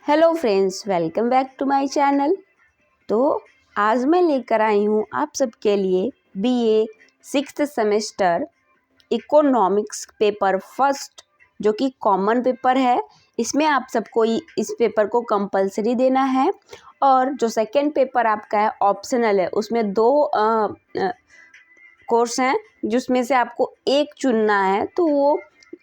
Hello friends, welcome back to my channel. तो आज मैं लेकर आई हूँ आप सबके लिए BA 6th semester economics paper first, जो कि कॉमन पेपर है। इसमें आप सबको इस पेपर को कंपलसरी देना है, और जो सेकंड पेपर आपका है ऑप्शनल है। उसमें दो कोर्स हैं जिसमें से आपको एक चुनना है, तो वो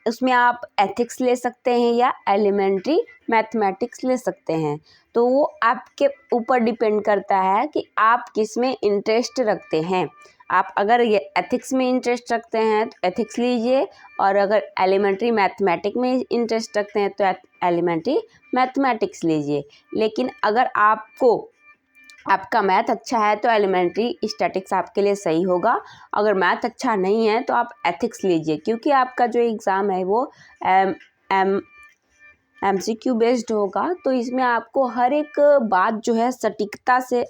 उसमें आप एथिक्स ले सकते हैं या एलिमेंट्री मैथमेटिक्स ले सकते हैं। तो वो आपके ऊपर डिपेंड करता है कि आप किस में इंटरेस्ट रखते हैं। आप अगर ये एथिक्स में इंटरेस्ट रखते हैं तो एथिक्स लीजिए, और अगर एलिमेंट्री मैथमेटिक्स में इंटरेस्ट रखते हैं तो एलिमेंट्री मैथमेटिक्स लीजिए। लेकिन अगर आपका मैथ अच्छा है तो एलिमेंट्री स्टैटिक्स आपके लिए सही होगा। अगर मैथ अच्छा नहीं है तो आप एथिक्स लीजिए, क्योंकि आपका जो एग्ज़ाम है वो MCQ बेस्ड होगा। तो इसमें आपको हर एक बात जो है सटीकता से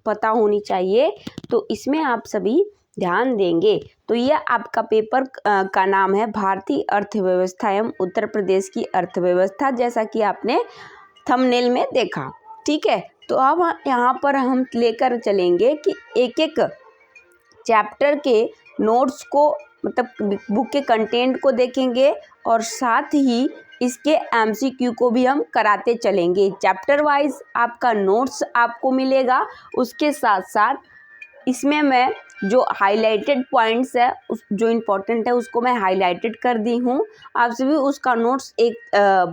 पता होनी चाहिए। तो इसमें आप सभी ध्यान देंगे। तो ये आपका पेपर का नाम है भारतीय अर्थव्यवस्था एवं उत्तर प्रदेश की अर्थव्यवस्था, जैसा कि आपने थंबनेल में देखा। ठीक है, तो अब यहाँ पर हम लेकर चलेंगे कि एक एक चैप्टर के नोट्स को, मतलब बुक के कंटेंट को देखेंगे, और साथ ही इसके MCQ को भी हम कराते चलेंगे। चैप्टर वाइज आपका नोट्स आपको मिलेगा। उसके साथ साथ इसमें मैं जो हाइलाइटेड पॉइंट्स है, उस जो इम्पोर्टेंट है उसको मैं हाइलाइटेड कर दी हूँ। आप सभी उसका नोट्स एक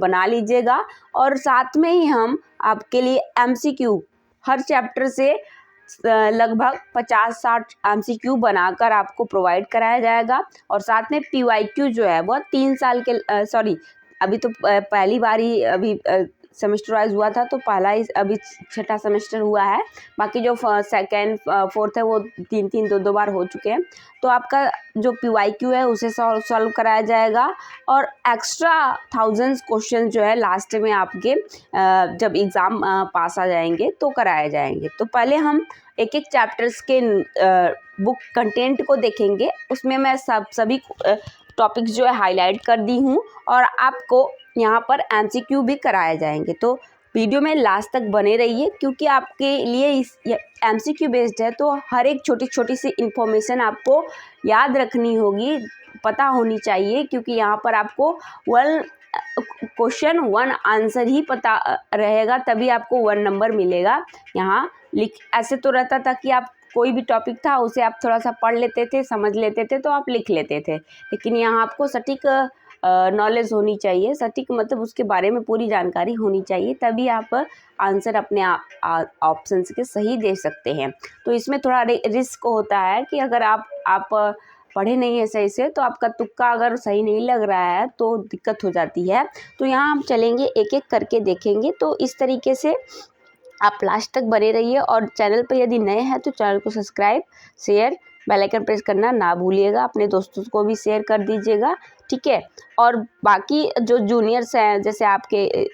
बना लीजिएगा, और साथ में ही हम आपके लिए MCQ हर चैप्टर से लगभग 50-60 MCQ बनाकर आपको प्रोवाइड कराया जाएगा। और साथ में PYQ जो है वह 3 साल के अभी तो पहली बार ही अभी सेमेस्टर वाइज हुआ था, तो पहला ही अभी छठा सेमेस्टर हुआ है। बाकी जो सेकेंड फोर्थ है वो 3-3 2-2 बार हो चुके हैं। तो आपका जो PYQ है उसे सॉल्व कराया जाएगा, और एक्स्ट्रा थाउजेंड्स क्वेश्चन जो है लास्ट में आपके जब एग्ज़ाम पास आ जाएंगे तो कराए जाएंगे। तो पहले हम एक एक चैप्टर्स के बुक कंटेंट को देखेंगे। उसमें मैं सभी टॉपिक्स जो है हाईलाइट कर दी हूँ, और आपको यहाँ पर MCQ भी कराए जाएंगे। तो वीडियो में लास्ट तक बने रहिए, क्योंकि आपके लिए इस MCQ बेस्ड है, तो हर एक छोटी छोटी सी इन्फॉर्मेशन आपको याद रखनी होगी, पता होनी चाहिए। क्योंकि यहाँ पर आपको 1 क्वेश्चन 1 आंसर ही पता रहेगा, तभी आपको 1 नंबर मिलेगा। यहाँ ऐसे तो रहता था कि आप कोई भी टॉपिक था उसे आप थोड़ा सा पढ़ लेते थे, समझ लेते थे, तो आप लिख लेते थे। लेकिन यहाँ आपको सटीक नॉलेज होनी चाहिए, सटीक मतलब उसके बारे में पूरी जानकारी होनी चाहिए, तभी आप आंसर अपने ऑप्शंस के सही दे सकते हैं। तो इसमें थोड़ा रिस्क होता है कि अगर आप पढ़े नहीं है सही से, तो आपका तुक्का अगर सही नहीं लग रहा है तो दिक्कत हो जाती है। तो यहाँ हम चलेंगे, एक एक करके देखेंगे। तो इस तरीके से आप लास्ट तक बने रहिए, और चैनल पर यदि नए हैं तो चैनल को subscribe, share, bell icon press करना ना भूलिएगा। अपने दोस्तों को भी शेयर कर दीजिएगा, ठीक है। और बाकी जो जूनियर्स हैं, जैसे आपके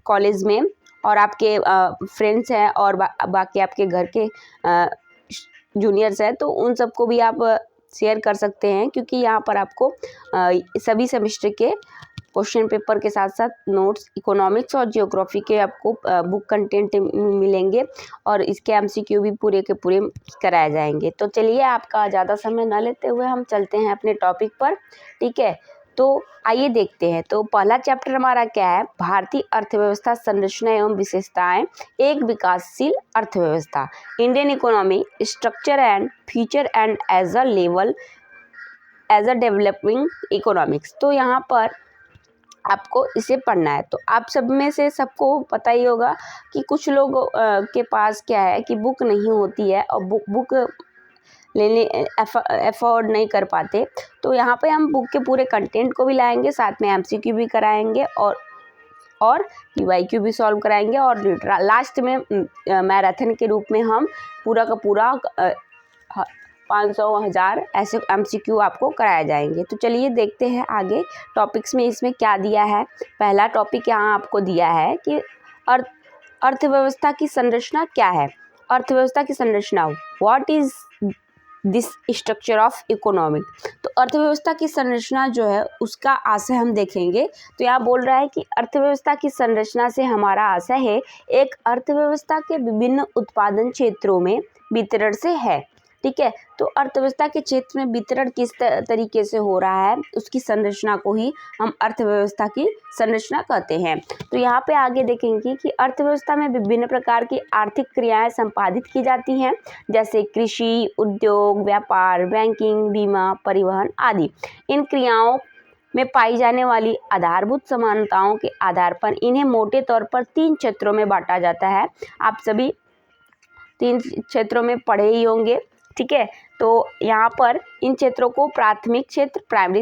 कॉलेज में और आपके फ्रेंड्स हैं, और बाकी आपके घर के जूनियर्स हैं, तो उन सबको भी आप शेयर कर सकते हैं, क्योंकि यहाँ पर आपको सभी सेमेस्टर के क्वेश्चन पेपर के साथ साथ नोट्स इकोनॉमिक्स और जियोग्राफी के आपको बुक कंटेंट मिलेंगे, और इसके MCQ भी पूरे के पूरे कराए जाएंगे। तो चलिए, आपका ज़्यादा समय न लेते हुए हम चलते हैं अपने टॉपिक पर, ठीक है। तो आइए देखते हैं। तो पहला चैप्टर हमारा क्या है? भारतीय अर्थव्यवस्था, संरचना एवं विशेषताएं, एक विकासशील अर्थव्यवस्था, Indian economy, structure and future and as a developing economics. तो यहाँ पर आपको इसे पढ़ना है। तो आप सब में से सबको पता ही होगा कि कुछ लोग के पास क्या है कि बुक नहीं होती है, और बुक लेने अफोर्ड नहीं कर पाते। तो यहाँ पे हम बुक के पूरे कंटेंट को भी लाएंगे, साथ में MCQ भी कराएंगे, और PYQ भी सॉल्व कराएंगे, और लास्ट में मैराथन के रूप में हम पूरा का पूरा 500-1000 ऐसे MCQ आपको कराए जाएंगे। तो चलिए देखते हैं आगे टॉपिक्स में इसमें क्या दिया है। पहला टॉपिक यहाँ आपको दिया है कि अर्थव्यवस्था की संरचना क्या है। अर्थव्यवस्था की संरचना, what is this structure of economic. तो अर्थव्यवस्था की संरचना जो है उसका आशय हम देखेंगे। तो यहाँ बोल रहा है कि अर्थव्यवस्था की संरचना से हमारा आशय है एक अर्थव्यवस्था के विभिन्न उत्पादन क्षेत्रों में वितरण से है। ठीक है, तो अर्थव्यवस्था के क्षेत्र में वितरण किस तरीके से हो रहा है उसकी संरचना को ही हम अर्थव्यवस्था की संरचना कहते हैं। तो यहाँ पे आगे देखेंगे कि अर्थव्यवस्था में विभिन्न प्रकार की आर्थिक क्रियाएं संपादित की जाती हैं, जैसे कृषि, उद्योग, व्यापार, बैंकिंग, बीमा, परिवहन आदि। इन क्रियाओं में पाई जाने वाली आधारभूत समानताओं के आधार पर इन्हें मोटे तौर पर 3 क्षेत्रों में बांटा जाता है। आप सभी 3 क्षेत्रों में पढ़े ही होंगे। ठीक है, तो यहाँ पर इन क्षेत्रों को प्राथमिक क्षेत्र प्राइमरी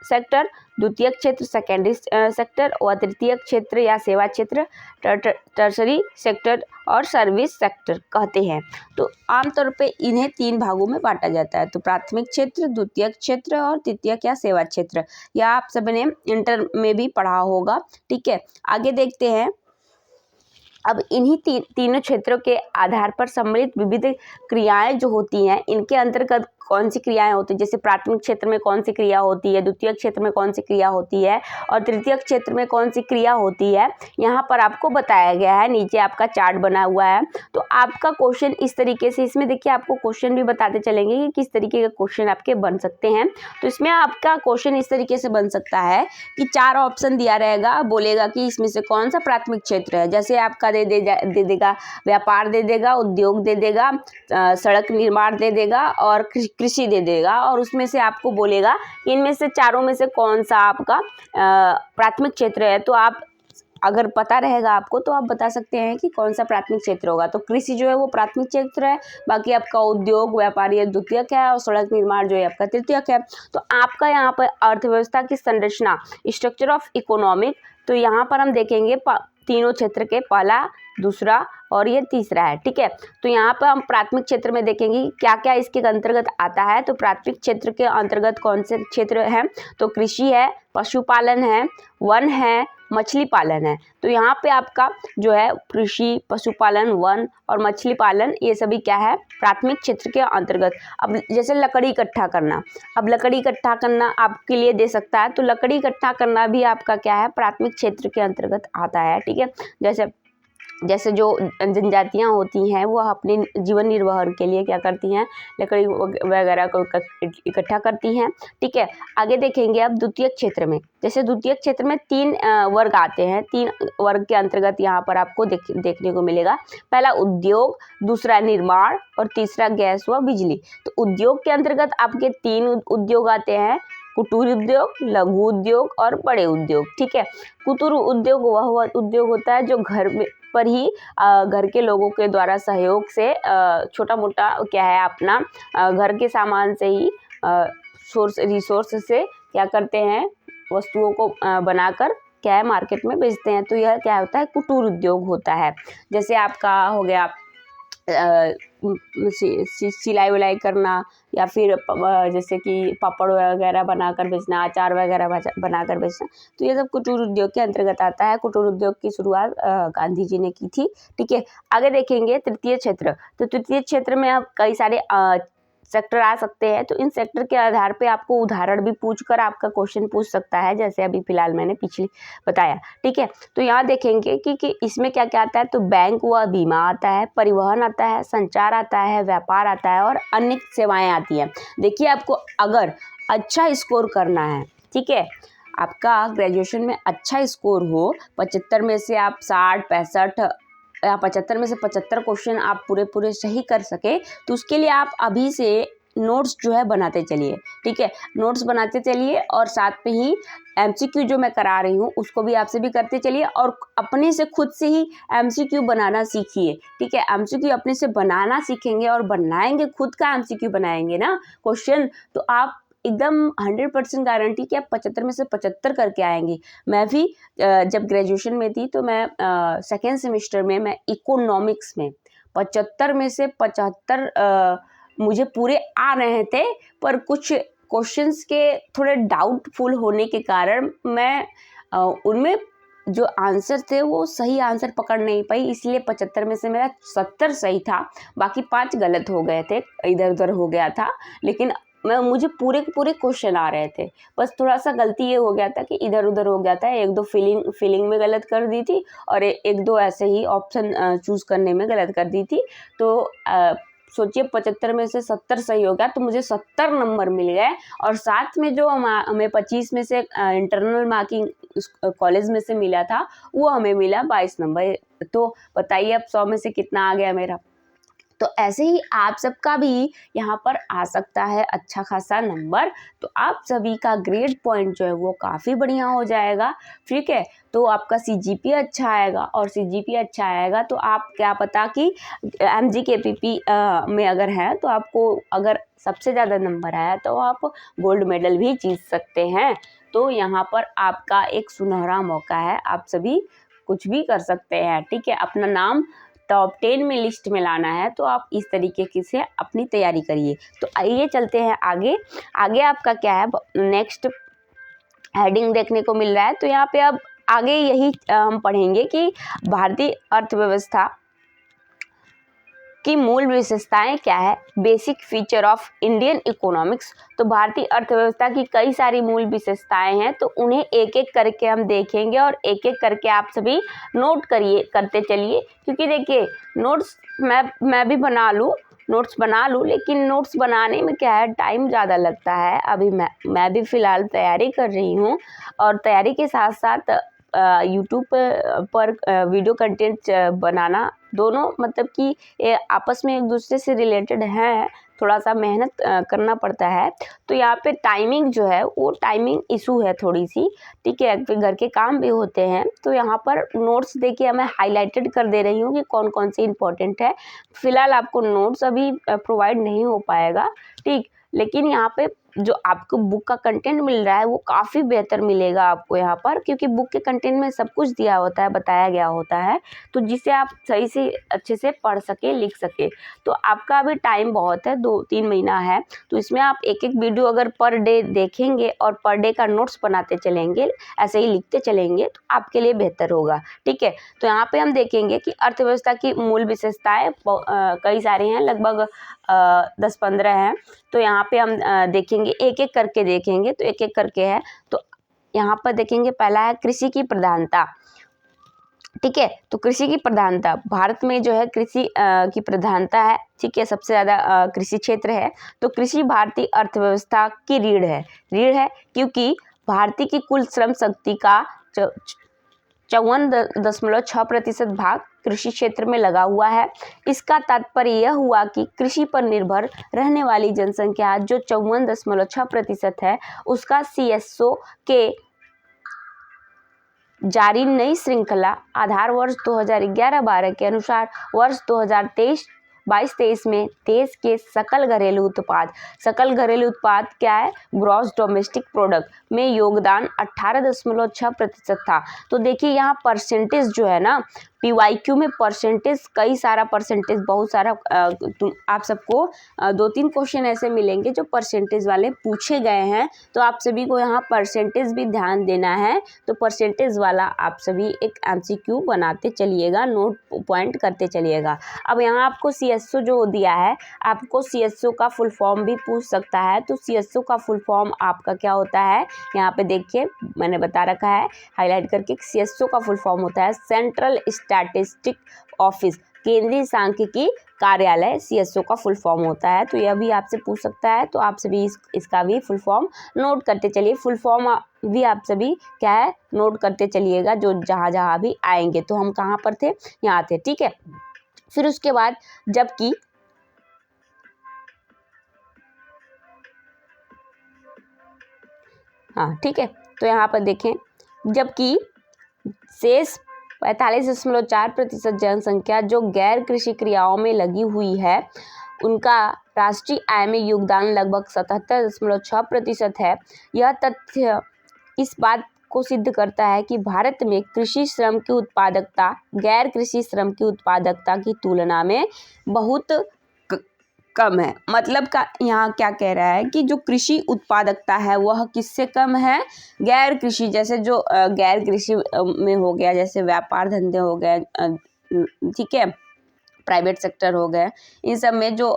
सेक्टर, द्वितीयक क्षेत्र सेकेंडरी सेक्टर और तृतीयक क्षेत्र या सेवा क्षेत्र टर्शरी सेक्टर और सर्विस सेक्टर कहते हैं। तो आमतौर पे इन्हें 3 भागों में बांटा जाता है। तो प्राथमिक क्षेत्र, द्वितीयक क्षेत्र और तृतीयक या सेवा क्षेत्र। यह आप सबने इंटर में भी पढ़ा होगा। ठीक है, आगे देखते हैं। अब इन्हीं तीनों क्षेत्रों के आधार पर सम्मिलित विविध क्रियाएं जो होती हैं, इनके अंतर्गत कौन सी क्रियाएं होती है, जैसे प्राथमिक क्षेत्र में कौन सी क्रिया होती है, द्वितीय क्षेत्र में कौन सी क्रिया होती है और तृतीय क्षेत्र में कौन सी क्रिया होती है, यहाँ पर आपको बताया गया है। नीचे आपका चार्ट बना हुआ है। तो आपका क्वेश्चन इस तरीके से, इसमें देखिए आपको क्वेश्चन भी बताते चलेंगे कि किस तरीके के क्वेश्चन आपके बन सकते हैं। तो इसमें आपका क्वेश्चन इस तरीके से बन सकता है कि 4 ऑप्शन दिया रहेगा, बोलेगा कि इसमें से कौन सा प्राथमिक क्षेत्र है। जैसे आपका दे देगा व्यापार, दे देगा उद्योग, दे देगा सड़क निर्माण, दे देगा और कृषि दे देगा, और उसमें से आपको बोलेगा कि इनमें से चारों में से कौन सा आपका प्राथमिक क्षेत्र है। तो आप अगर पता रहेगा आपको तो आप बता सकते हैं कि कौन सा प्राथमिक क्षेत्र होगा। तो कृषि जो है वो प्राथमिक क्षेत्र है, बाकी आपका उद्योग व्यापार ये द्वितीयक है और सड़क निर्माण जो है आपका तृतीयक है। तो आपका यहाँ पर अर्थव्यवस्था की संरचना स्ट्रक्चर ऑफ इकोनॉमिक, तो यहाँ पर हम देखेंगे तीनों क्षेत्र के पहला, दूसरा और ये तीसरा है। ठीक है, तो यहाँ पर हम प्राथमिक क्षेत्र में देखेंगे क्या क्या इसके अंतर्गत आता है। तो प्राथमिक क्षेत्र के अंतर्गत कौन से क्षेत्र हैं, तो कृषि है, पशुपालन है, वन है, मछली पालन है। तो यहाँ पे आपका जो है कृषि, पशुपालन, वन और मछली पालन ये सभी क्या है, प्राथमिक क्षेत्र के अंतर्गत। अब जैसे लकड़ी इकट्ठा करना, अब लकड़ी इकट्ठा करना आपके लिए दे सकता है, तो लकड़ी इकट्ठा करना भी आपका क्या है, प्राथमिक क्षेत्र के अंतर्गत आता है। ठीक है, जैसे जो जनजातियाँ होती हैं वो अपने जीवन निर्वाह के लिए क्या करती हैं, लकड़ी वगैरह को इकट्ठा करती हैं। ठीक है, आगे देखेंगे अब द्वितीय क्षेत्र में। जैसे द्वितीय क्षेत्र में 3 वर्ग आते हैं। 3 वर्ग के अंतर्गत यहाँ पर आपको देखने को मिलेगा। पहला उद्योग, दूसरा निर्माण और तीसरा गैस व बिजली। तो उद्योग के अंतर्गत आपके 3 उद्योग आते हैं, कुटीर उद्योग, लघु उद्योग और बड़े उद्योग। ठीक है, कुटीर उद्योग वह उद्योग होता है जो घर में पर ही घर के लोगों के द्वारा सहयोग से छोटा मोटा क्या है अपना घर के सामान से ही रिसोर्स से क्या करते हैं, वस्तुओं को बनाकर क्या है मार्केट में बेचते हैं। तो यह क्या होता है, कुटीर उद्योग होता है। जैसे आपका हो गया सिलाई विलाई करना, या फिर जैसे कि पापड़ वगैरह बनाकर बेचना, अचार वगैरह बनाकर बेचना, तो ये सब कुटीर उद्योग के अंतर्गत आता है। कुटीर उद्योग की शुरुआत गांधी जी ने की थी। ठीक है, आगे देखेंगे तृतीय क्षेत्र। तो तृतीय क्षेत्र में अब कई सारे सेक्टर आ सकते हैं। तो इन सेक्टर के आधार पे आपको उदाहरण भी पूछकर आपका क्वेश्चन पूछ सकता है, जैसे अभी फिलहाल मैंने पिछले बताया। ठीक है, तो यहाँ देखेंगे कि इसमें क्या क्या आता है। तो बैंक व बीमा आता है, परिवहन आता है, संचार आता है, व्यापार आता है और अन्य सेवाएं आती हैं। देखिए, आपको अगर अच्छा स्कोर करना है, ठीक है, आपका ग्रेजुएशन में अच्छा स्कोर हो, 75 में से आप 60, 65 या 75 में से 75 क्वेश्चन आप पूरे सही कर सके, तो उसके लिए आप अभी से नोट्स जो है बनाते चलिए। ठीक है, नोट्स बनाते चलिए और साथ में ही MCQ जो मैं करा रही हूँ उसको भी आपसे भी करते चलिए और अपने से खुद से ही MCQ बनाना सीखिए। ठीक है, MCQ अपने से बनाना सीखेंगे और बनाएंगे, खुद का MCQ बनाएंगे ना क्वेश्चन, तो आप एकदम 100% गारंटी कि आप 75 में से 75 करके आएंगे। मैं भी जब ग्रेजुएशन में थी तो मैं सेकेंड सेमेस्टर में मैं इकोनॉमिक्स में 75 में से 75 मुझे पूरे आ रहे थे, पर कुछ क्वेश्चंस के थोड़े डाउटफुल होने के कारण मैं उनमें जो आंसर थे वो सही आंसर पकड़ नहीं पाई, इसलिए 75 में से मेरा 70 सही था, बाकी 5 गलत हो गए थे, इधर उधर हो गया था। लेकिन मुझे पूरे के पूरे क्वेश्चन आ रहे थे, बस थोड़ा सा गलती ये हो गया था कि इधर उधर हो गया था, एक दो फिलिंग में गलत कर दी थी और एक दो ऐसे ही ऑप्शन चूज़ करने में गलत कर दी थी। तो सोचिए 75 में से 70 सही हो गया, तो मुझे 70 नंबर मिल गए। और साथ में जो हमें 25 में से इंटरनल मार्किंग कॉलेज में से मिला था, वो हमें मिला 22 नंबर। तो बताइए अब 100 में से कितना आ गया मेरा। तो ऐसे ही आप सबका भी यहाँ पर आ सकता है अच्छा खासा नंबर। तो आप सभी का ग्रेड पॉइंट जो है वो काफ़ी बढ़िया हो जाएगा, ठीक है। तो आपका CGPA अच्छा आएगा, और CGPA अच्छा आएगा तो आप क्या पता कि MGKPP में अगर है तो आपको अगर सबसे ज़्यादा नंबर आया तो आप गोल्ड मेडल भी जीत सकते हैं। तो यहाँ पर आपका एक सुनहरा मौका है, आप सभी कुछ भी कर सकते हैं, ठीक है। अपना नाम टॉप 10 में लिस्ट में लाना है, तो आप इस तरीके से अपनी तैयारी करिए। तो आइए चलते हैं आगे। आगे आपका क्या है, नेक्स्ट हेडिंग देखने को मिल रहा है। तो यहाँ पे अब आगे यही हम पढ़ेंगे कि भारतीय अर्थव्यवस्था की मूल विशेषताएं क्या है, basic feature of Indian economics. तो भारतीय अर्थव्यवस्था की कई सारी मूल विशेषताएं हैं, तो उन्हें एक एक करके हम देखेंगे और एक एक करके आप सभी नोट करते चलिए। क्योंकि देखिए नोट्स मैं भी नोट्स बना लूँ, लेकिन नोट्स बनाने में क्या है, टाइम ज़्यादा लगता है। अभी मैं भी फ़िलहाल तैयारी कर रही हूँ, और तैयारी के साथ साथ यूट्यूब पर वीडियो कंटेंट बनाना, दोनों मतलब कि ये आपस में एक दूसरे से रिलेटेड हैं, थोड़ा सा मेहनत करना पड़ता है। तो यहाँ पे टाइमिंग जो है वो टाइमिंग इशू है थोड़ी सी, ठीक है। फिर घर के काम भी होते हैं, तो यहाँ पर नोट्स देखिए मैं हाईलाइटेड कर दे रही हूँ कि कौन कौन से इम्पोर्टेंट है। फिलहाल आपको नोट्स अभी प्रोवाइड नहीं हो पाएगा, ठीक। लेकिन यहाँ पे जो आपको बुक का कंटेंट मिल रहा है वो काफ़ी बेहतर मिलेगा आपको यहाँ पर, क्योंकि बुक के कंटेंट में सब कुछ दिया होता है, बताया गया होता है, तो जिससे आप सही से अच्छे से पढ़ सके, लिख सके। तो आपका अभी टाइम बहुत है, 2-3 महीना है, तो इसमें आप एक एक वीडियो अगर पर डे देखेंगे और पर डे का नोट्स बनाते चलेंगे, ऐसे ही लिखते चलेंगे, तो आपके लिए बेहतर होगा, ठीक है। तो यहाँ पे हम देखेंगे कि अर्थव्यवस्था की मूल विशेषताएं कई सारी हैं, लगभग 10-15 हैं। तो यहाँ पे हम देखेंगे, एक एक करके देखेंगे, तो एक एक करके है। तो यहाँ पर देखेंगे, पहला है कृषि की प्रधानता, ठीक है। तो कृषि की प्रधानता, भारत में जो है कृषि की प्रधानता है, ठीक है, सबसे ज़्यादा कृषि क्षेत्र है। तो कृषि भारतीय अर्थव्यवस्था की रीढ़ है, क्योंकि भारतीय की कुल श्रम शक्ति का 54.6% भाग कृषि क्षेत्र में लगा हुआ है। इसका तात्पर्य यह हुआ कि कृषि पर निर्भर रहने वाली जनसंख्या जो 54.6% है, उसका CSO के जारी नई श्रृंखला आधार वर्ष 2011-12 के अनुसार वर्ष 2022-23 में देश के सकल घरेलू उत्पाद क्या है, ग्रॉस डोमेस्टिक प्रोडक्ट में योगदान 18.6% था। तो देखिए यहाँ परसेंटेज जो है ना, PYQ में परसेंटेज, कई सारा परसेंटेज, बहुत सारा आप सबको 2-3 क्वेश्चन ऐसे मिलेंगे जो परसेंटेज वाले पूछे गए हैं, तो आप सभी को यहाँ परसेंटेज भी ध्यान देना है। तो परसेंटेज वाला आप सभी एक MCQ बनाते चलिएगा, नोट पॉइंट करते चलिएगा। अब यहाँ आपको CSO जो दिया है, आपको CSO का फुल फॉर्म भी पूछ सकता है। तो CSO का फुल फॉर्म आपका क्या होता है, यहाँ पे देखिए मैंने बता रखा है हाईलाइट करके। CSO का फुल फॉर्म होता है सेंट्रल स्टैटिस्टिक ऑफिस, केंद्रीय सांख्यिकी कार्यालय, CSO का फुल फॉर्म होता है। तो यह भी आपसे पूछ सकता है, तो आप सभी इसका भी फुल फॉर्म नोट करते चलिए। फुल फॉर्म भी आप सभी क्या है, नोट करते चलिएगा, जो जहाँ भी आएंगे। तो हम कहाँ पर थे, यहाँ थे, ठीक है। फिर उसके बाद जबकि हाँ, ठीक है। तो यहाँ पर देखें, जबकि शेष 45.4% जनसंख्या जो गैर कृषि क्रियाओं में लगी हुई है, उनका राष्ट्रीय आय में योगदान लगभग 77.6% है। यह तथ्य इस बात को सिद्ध करता है कि भारत में कृषि श्रम की उत्पादकता गैर कृषि श्रम की उत्पादकता की तुलना में बहुत कम है। मतलब का यहाँ क्या कह रहा है कि जो कृषि उत्पादकता है वह किससे कम है, गैर कृषि, जैसे जो गैर कृषि में हो गया, जैसे व्यापार धंधे हो गए, ठीक है, प्राइवेट सेक्टर हो गए, इन सब में जो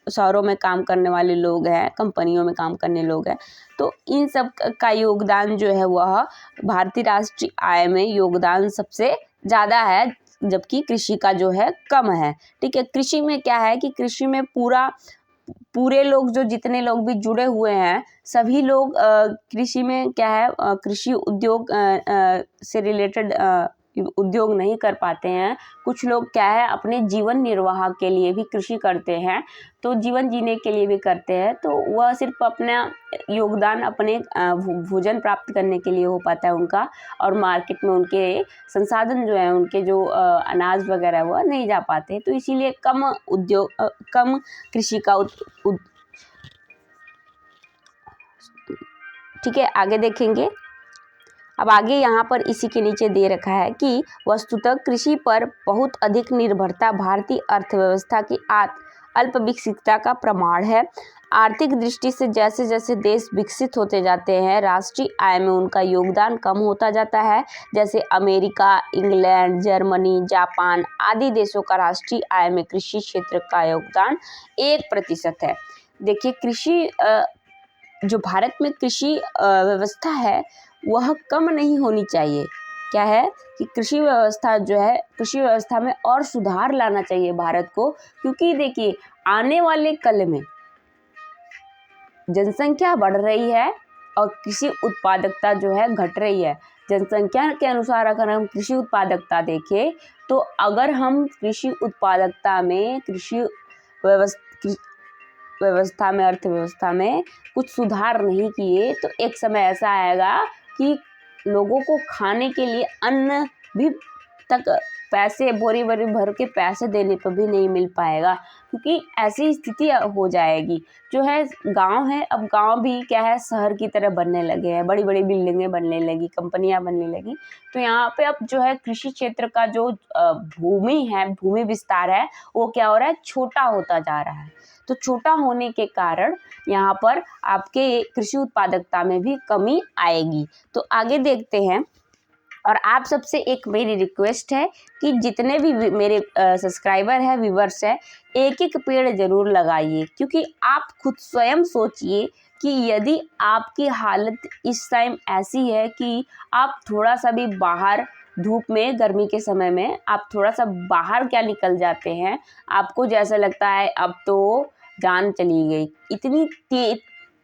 शहरों में काम करने वाले लोग हैं, कंपनियों में काम करने लोग हैं, तो इन सब का योगदान जो है वह भारतीय राष्ट्रीय आय में योगदान सबसे ज़्यादा है, जबकि कृषि का जो है कम है। ठीक है, कृषि में क्या है कि कृषि में पूरे लोग, जो जितने लोग भी जुड़े हुए हैं, सभी लोग कृषि में क्या है, कृषि उद्योग से रिलेटेड उद्योग नहीं कर पाते हैं। कुछ लोग क्या है, अपने जीवन निर्वाह के लिए भी कृषि करते हैं, तो जीवन जीने के लिए भी करते हैं, तो वह सिर्फ अपना योगदान अपने भोजन प्राप्त करने के लिए हो पाता है उनका, और मार्केट में उनके संसाधन जो है, उनके जो अनाज वगैरह वह नहीं जा पाते, तो इसीलिए कम कृषि का ठीक है, आगे देखेंगे। अब आगे यहाँ पर इसी के नीचे दे रखा है कि वस्तुतः कृषि पर बहुत अधिक निर्भरता भारतीय अर्थव्यवस्था की अल्प विकसितता का प्रमाण है। आर्थिक दृष्टि से जैसे जैसे देश विकसित होते जाते हैं, राष्ट्रीय आय में उनका योगदान कम होता जाता है। जैसे अमेरिका, इंग्लैंड, जर्मनी, जापान आदि देशों का राष्ट्रीय आय में कृषि क्षेत्र का योगदान 1% है। देखिए, कृषि जो भारत में कृषि व्यवस्था है वह कम नहीं होनी चाहिए। क्या है कि कृषि व्यवस्था जो है, कृषि व्यवस्था में और सुधार लाना चाहिए भारत को, क्योंकि देखिए आने वाले कल में जनसंख्या बढ़ रही है और कृषि उत्पादकता जो है घट रही है। जनसंख्या के अनुसार अगर हम कृषि उत्पादकता देखें, तो अगर हम कृषि उत्पादकता में, कृषि व्यवस्था में, अर्थव्यवस्था में कुछ सुधार नहीं किए, तो एक समय ऐसा आएगा कि लोगों को खाने के लिए अन्न भी तक पैसे, बोरी बोरी भर के पैसे देने पर भी नहीं मिल पाएगा, क्योंकि ऐसी स्थिति हो जाएगी। जो है गांव है, अब गांव भी क्या है, शहर की तरह बनने लगे हैं, बड़ी बड़ी बिल्डिंगें बनने लगी, कंपनियां बनने लगी, तो यहाँ पे अब जो है कृषि क्षेत्र का जो भूमि विस्तार है, वो क्या हो रहा है, छोटा होता जा रहा है। तो छोटा होने के कारण यहाँ पर आपके कृषि उत्पादकता में भी कमी आएगी। तो आगे देखते हैं। और आप सबसे एक मेरी रिक्वेस्ट है कि जितने भी मेरे सब्सक्राइबर हैं, व्यूवर्स हैं, एक एक पेड़ जरूर लगाइए, क्योंकि आप खुद स्वयं सोचिए कि यदि आपकी हालत इस टाइम ऐसी है कि आप थोड़ा सा भी बाहर धूप में, गर्मी के समय में आप थोड़ा सा बाहर क्या निकल जाते हैं, आपको जैसा लगता है अब तो जान चली गई, इतनी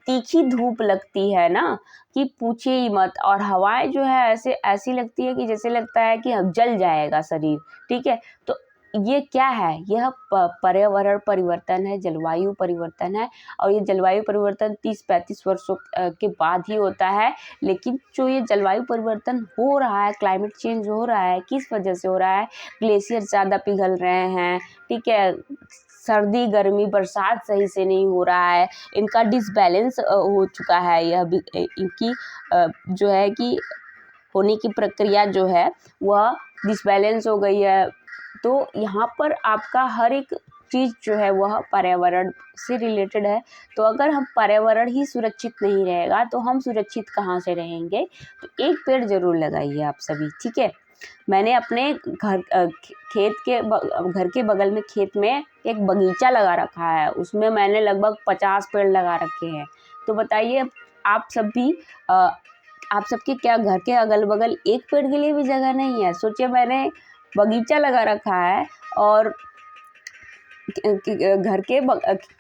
तीखी धूप लगती है ना कि पूछिए ही मत। और हवाएं जो है ऐसी लगती है कि जैसे लगता है कि अब जल जाएगा शरीर। ठीक है, तो ये क्या है, यह पर्यावरण परिवर्तन है, जलवायु परिवर्तन है। और ये जलवायु परिवर्तन 30-35 वर्षों के बाद ही होता है। लेकिन जो ये जलवायु परिवर्तन हो रहा है, क्लाइमेट चेंज हो रहा है, किस वजह से हो रहा है, ग्लेशियर ज़्यादा पिघल रहे हैं, ठीक है, सर्दी गर्मी बरसात सही से नहीं हो रहा है, इनका डिसबैलेंस हो चुका है, यह इनकी जो है कि होने की प्रक्रिया जो है वह डिसबैलेंस हो गई है। तो यहाँ पर आपका हर एक चीज़ जो है वह पर्यावरण से रिलेटेड है। तो अगर हम पर्यावरण ही सुरक्षित नहीं रहेगा तो हम सुरक्षित कहाँ से रहेंगे। तो एक पेड़ ज़रूर लगाइए आप सभी, ठीक है। मैंने अपने घर के बगल में खेत में एक बगीचा लगा रखा है, उसमें मैंने लगभग 50 पेड़ लगा रखे हैं। तो बताइए आप सबके क्या घर के अगल बगल एक पेड़ के लिए भी जगह नहीं है। सोचिए, मैंने बगीचा लगा रखा है और घर के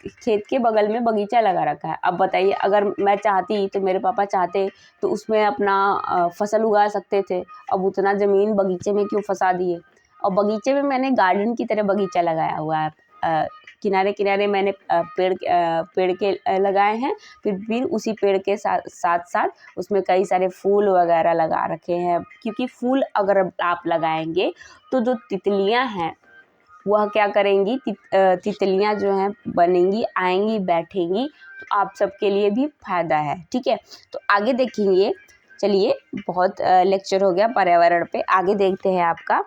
खेत के बगल में बगीचा लगा रखा है। अब बताइए, अगर मैं चाहती, तो मेरे पापा चाहते तो उसमें अपना फसल उगा सकते थे। अब उतना ज़मीन बगीचे में क्यों फंसा दिए। और बगीचे में मैंने गार्डन की तरह बगीचा लगाया हुआ है। किनारे किनारे मैंने पेड़ के लगाए हैं। फिर उसी पेड़ के साथ उसमें कई सारे फूल वगैरह लगा रखे हैं, क्योंकि फूल अगर आप लगाएंगे तो जो तितलियां हैं वह क्या करेंगी, तितलियां जो हैं बनेंगी, आएंगी, बैठेंगी, तो आप सबके लिए भी फायदा है। ठीक है, तो आगे देखेंगे। चलिए, बहुत लेक्चर हो गया पर्यावरण पे, आगे देखते हैं आपका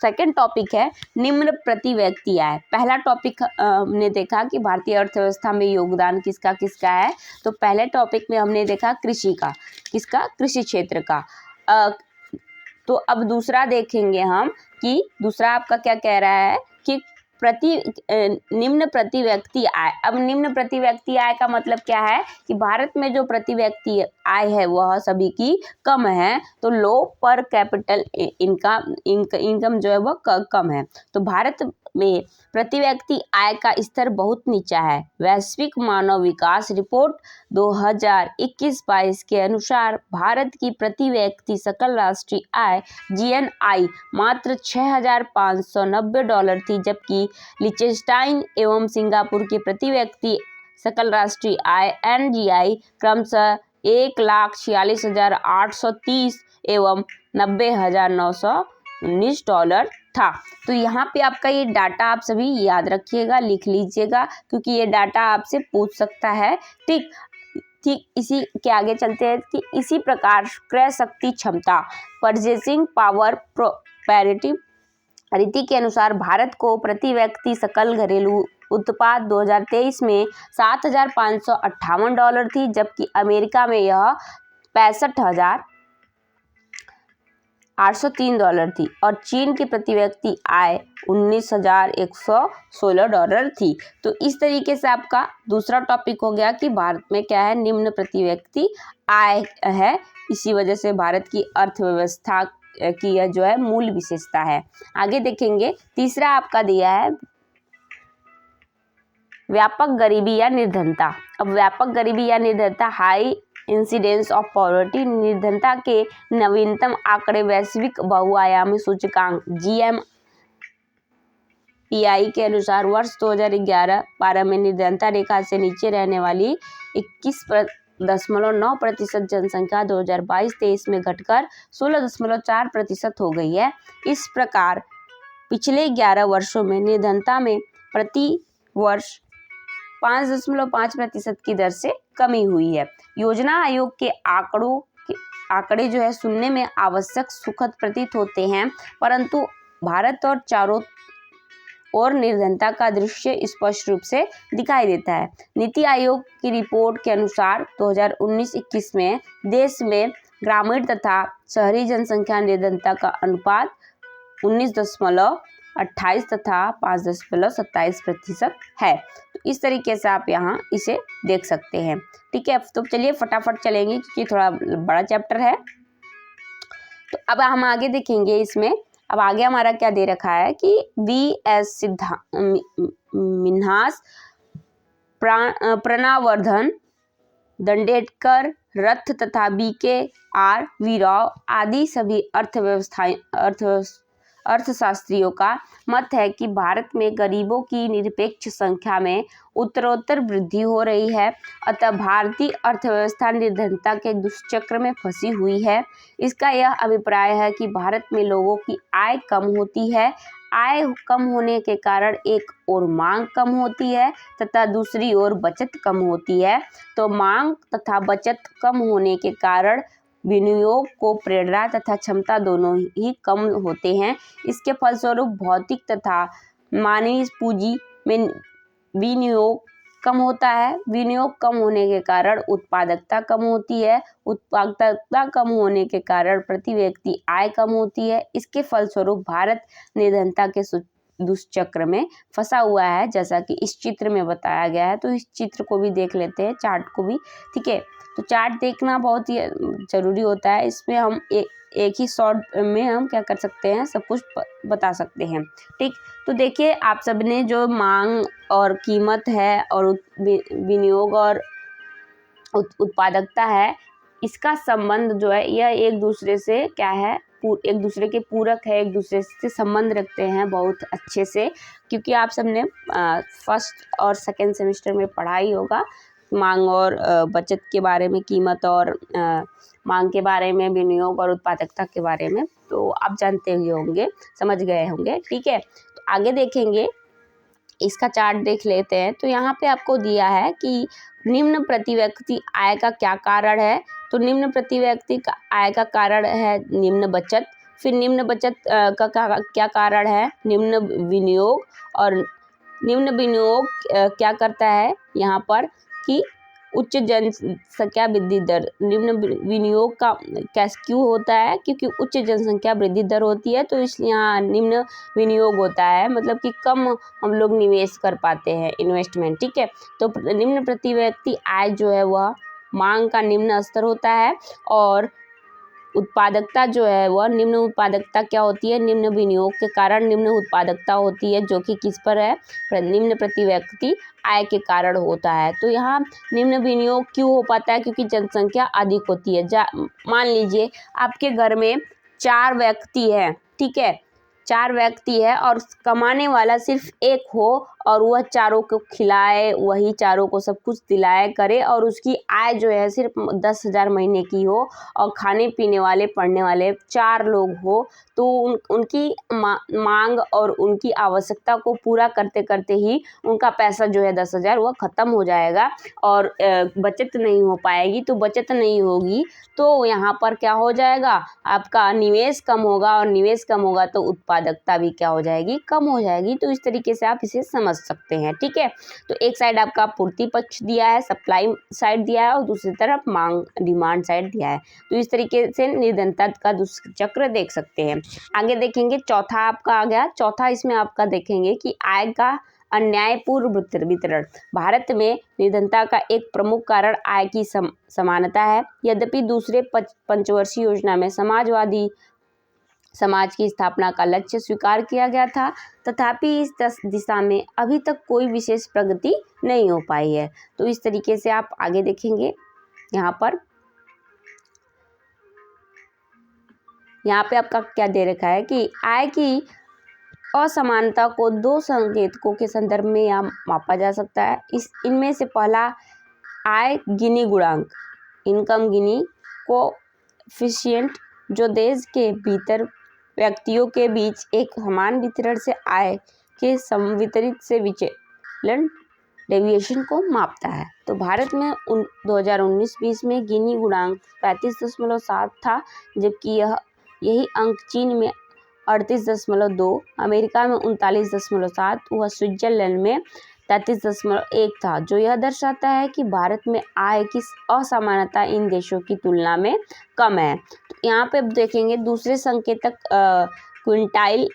सेकंड टॉपिक है निम्न प्रति व्यक्ति आय। पहला टॉपिक हमने देखा कि भारतीय अर्थव्यवस्था में योगदान किसका किसका है। तो पहले टॉपिक में हमने देखा कृषि का, किसका, कृषि क्षेत्र का। तो अब दूसरा देखेंगे हम कि दूसरा आपका क्या कह रहा है कि निम्न प्रति व्यक्ति आय। अब निम्न प्रति व्यक्ति आय का मतलब क्या है कि भारत में जो प्रति व्यक्ति आय है वह सभी की कम है, तो लो पर कैपिटल इनकम जो है वह कम है। तो भारत में प्रति व्यक्ति आय का स्तर बहुत नीचा है। वैश्विक मानव विकास रिपोर्ट 2021-22 के अनुसार भारत की प्रति व्यक्ति सकल राष्ट्रीय आय GNI मात्र $6,590 थी, जबकि लिechtenstein एवं सिंगापुर के प्रति व्यक्ति सकल राष्ट्रीय आय NGI क्रमशः $1,46,830 एवं $90,919 था। तो यहाँ पे आपका ये डाटा आप सभी याद रखिएगा, लिख लीजिएगा, क्योंकि ये डाटा आपसे पूछ सकता है। ठीक, इसी के आगे चलते हैं कि इसी प्रकार क्रय शक्ति क्षमता परचेसिंग पावर पैरिटी रीति के अनुसार भारत को प्रति व्यक्ति सकल घरेलू उत्पाद 2023 में $7,558 थी, जबकि अमेरिका में यह $65,803 थी और चीन की प्रति व्यक्ति आय $19,116 थी। तो इस तरीके से आपका दूसरा टॉपिक हो गया कि भारत में क्या है, निम्न प्रति व्यक्ति आय है। इसी वजह से भारत की अर्थव्यवस्था की यह जो है मूल विशेषता है। आगे देखेंगे, तीसरा आपका दिया है व्यापक गरीबी या निर्धनता। अब व्यापक गरीबी या निर्धनता हाई इंसिडेंस ऑफ पॉवर्टी, निर्धनता के नवीनतम आंकड़े वैश्विक बहुआयामी सूचकांक GMPI के अनुसार वर्ष 2011-12 में निर्धनता रेखा से नीचे रहने वाली 21.9% जनसंख्या 2022-23 में घटकर 16.4% हो गई है। इस प्रकार पिछले 11 वर्षों में निर्धनता में प्रति वर्ष 5.5% की दर से कमी हुई है। योजना आयोग के आंकड़े जो है सुनने में आवश्यक सुखद प्रतीत होते हैं, परंतु भारत और चारों और निर्धनता का दृश्य स्पष्ट रूप से दिखाई देता है। नीति आयोग की रिपोर्ट के अनुसार 2019-21 में देश में ग्रामीण तथा शहरी जनसंख्या निर्धनता का अनुपात 19.28 तथा 5.27% है। तो इस तरीके से आप यहाँ इसे देख सकते हैं। ठीक है, तो चलिए फटाफट चलेंगे क्योंकि थोड़ा बड़ा चैप्टर है। तो अब हम आगे देखेंगे इसमें। अब आगे हमारा क्या दे रखा है कि V.S. मिन्हास, प्रणवर्धन, दंडेडकर, रथ तथा B.K.R. वीराव आदि सभी अर्थशास्त्रियों का मत है कि भारत में गरीबों की निरपेक्ष संख्या में उत्तरोत्तर वृद्धि हो रही है, अतः भारतीय अर्थव्यवस्था निर्धनता के दुष्चक्र में फंसी हुई है। इसका यह अभिप्राय है कि भारत में लोगों की आय कम होती है, आय कम होने के कारण एक और मांग कम होती है तथा दूसरी ओर बचत कम होती है। तो मांग तथा बचत कम होने के कारण विनियोग को प्रेरणा तथा क्षमता दोनों ही कम होते हैं। इसके फलस्वरूप भौतिक तथा मानवीय पूंजी में विनियोग कम होता है। विनियोग कम होने के कारण उत्पादकता कम होती है, उत्पादकता कम होने के कारण प्रति व्यक्ति आय कम होती है। इसके फलस्वरूप भारत निर्धनता के दुष्चक्र में फंसा हुआ है, जैसा कि इस चित्र में बताया गया है। तो इस चित्र को भी देख लेते हैं, चार्ट को भी। ठीक है, तो चार्ट देखना बहुत ही जरूरी होता है। इसमें हम एक ही शॉट में हम क्या कर सकते हैं, सब कुछ बता सकते हैं। ठीक, तो देखिए आप सबने जो मांग और कीमत है और विनियोग और उत्पादकता है, इसका संबंध जो है यह एक दूसरे से क्या है, एक दूसरे के पूरक है, एक दूसरे से संबंध रखते हैं बहुत अच्छे से। क्योंकि आप सबने फर्स्ट और सेकेंड सेमेस्टर में पढ़ा ही होगा मांग और बचत के बारे में, कीमत और मांग के बारे में, विनियोग और उत्पादकता के बारे में, तो आप जानते ही होंगे, समझ गए होंगे। ठीक है, तो आगे देखेंगे, इसका चार्ट देख लेते हैं। तो यहाँ पे आपको दिया है कि निम्न प्रति व्यक्ति आय का क्या कारण है। तो निम्न प्रति व्यक्ति का आय का कारण है निम्न बचत, फिर निम्न बचत का क्या कारण है? निम्न विनियोग। और निम्न विनियोग क्या करता है यहाँ पर कि उच्च जनसंख्या वृद्धि दर। निम्न विनियोग का कैसे क्यों होता है? क्योंकि उच्च जनसंख्या वृद्धि दर होती है, तो इसलिए यहाँ निम्न विनियोग होता है, मतलब कि कम हम लोग निवेश कर पाते हैं, इन्वेस्टमेंट। ठीक है, तो निम्न प्रति व्यक्ति आय जो है वह मांग का निम्न स्तर होता है, और उत्पादकता जो है वह निम्न उत्पादकता क्या होती है? निम्न विनियोग के कारण निम्न उत्पादकता होती है, जो कि किस पर है? निम्न प्रति व्यक्ति आय के कारण होता है। तो यहाँ निम्न विनियोग क्यों हो पाता है? क्योंकि जनसंख्या अधिक होती है। मान लीजिए आपके घर में 4 व्यक्ति हैं, ठीक है, 4 व्यक्ति है और कमाने वाला सिर्फ एक हो, और वह चारों को खिलाए, वही चारों को सब कुछ दिलाए करे, और उसकी आय जो है सिर्फ 10,000 महीने की हो, और खाने पीने वाले पढ़ने वाले 4 लोग हो, तो उनकी मांग और उनकी आवश्यकता को पूरा करते करते ही उनका पैसा जो है 10,000 वह ख़त्म हो जाएगा, और बचत नहीं हो पाएगी। तो बचत नहीं होगी तो यहाँ पर क्या हो जाएगा? आपका निवेश कम होगा, और निवेश कम होगा तो उत्पादकता भी क्या हो जाएगी? कम हो जाएगी। तो इस तरीके से आप इसे समझ सकते हैं। ठीक है, तो एक साइड आपका पूर्ति पक्ष दिया है, सप्लाई साइड दिया है, और दूसरी तरफ मांग डिमांड साइड दिया है। तो इस तरीके से निर्धनता का चक्र देख सकते हैं। आगे देखेंगे, चौथा आपका आ गया। चौथा इसमें आपका देखेंगे कि आय का अन्यायपूर्ण वितरण। भारत में निर्धनता का एक प्रमुख कारण आय की समानता है। यद्यपि दूसरे पंचवर्षीय योजना में समाजवादी समाज की स्थापना का लक्ष्य स्वीकार किया गया था, तथापि इस दिशा में अभी तक कोई विशेष प्रगति नहीं हो पाई है। तो इस तरीके से आप आगे देखेंगे। यहाँ पे आपका क्या दे रखा है कि आय की असमानता को 2 संकेतकों के संदर्भ में यहाँ मापा जा सकता है। इनमें से पहला आय गिनी गुणांक, इनकम गिनी कोएफिशिएंट, जो देश के भीतर व्यक्तियों के बीच एक समान वितरण से आय के समवितरित से विचलन डेविएशन को मापता है। तो भारत में 2019-20 में गिनी गुणांक 35.7 था, जबकि यही अंक चीन में 38.2, अमेरिका में 39.7 व स्विट्जरलैंड में 33.1 था, जो यह दर्शाता है कि भारत में आय की असमानता इन देशों की तुलना में कम है। तो यहाँ पे देखेंगे दूसरे संकेतक क्विंटाइल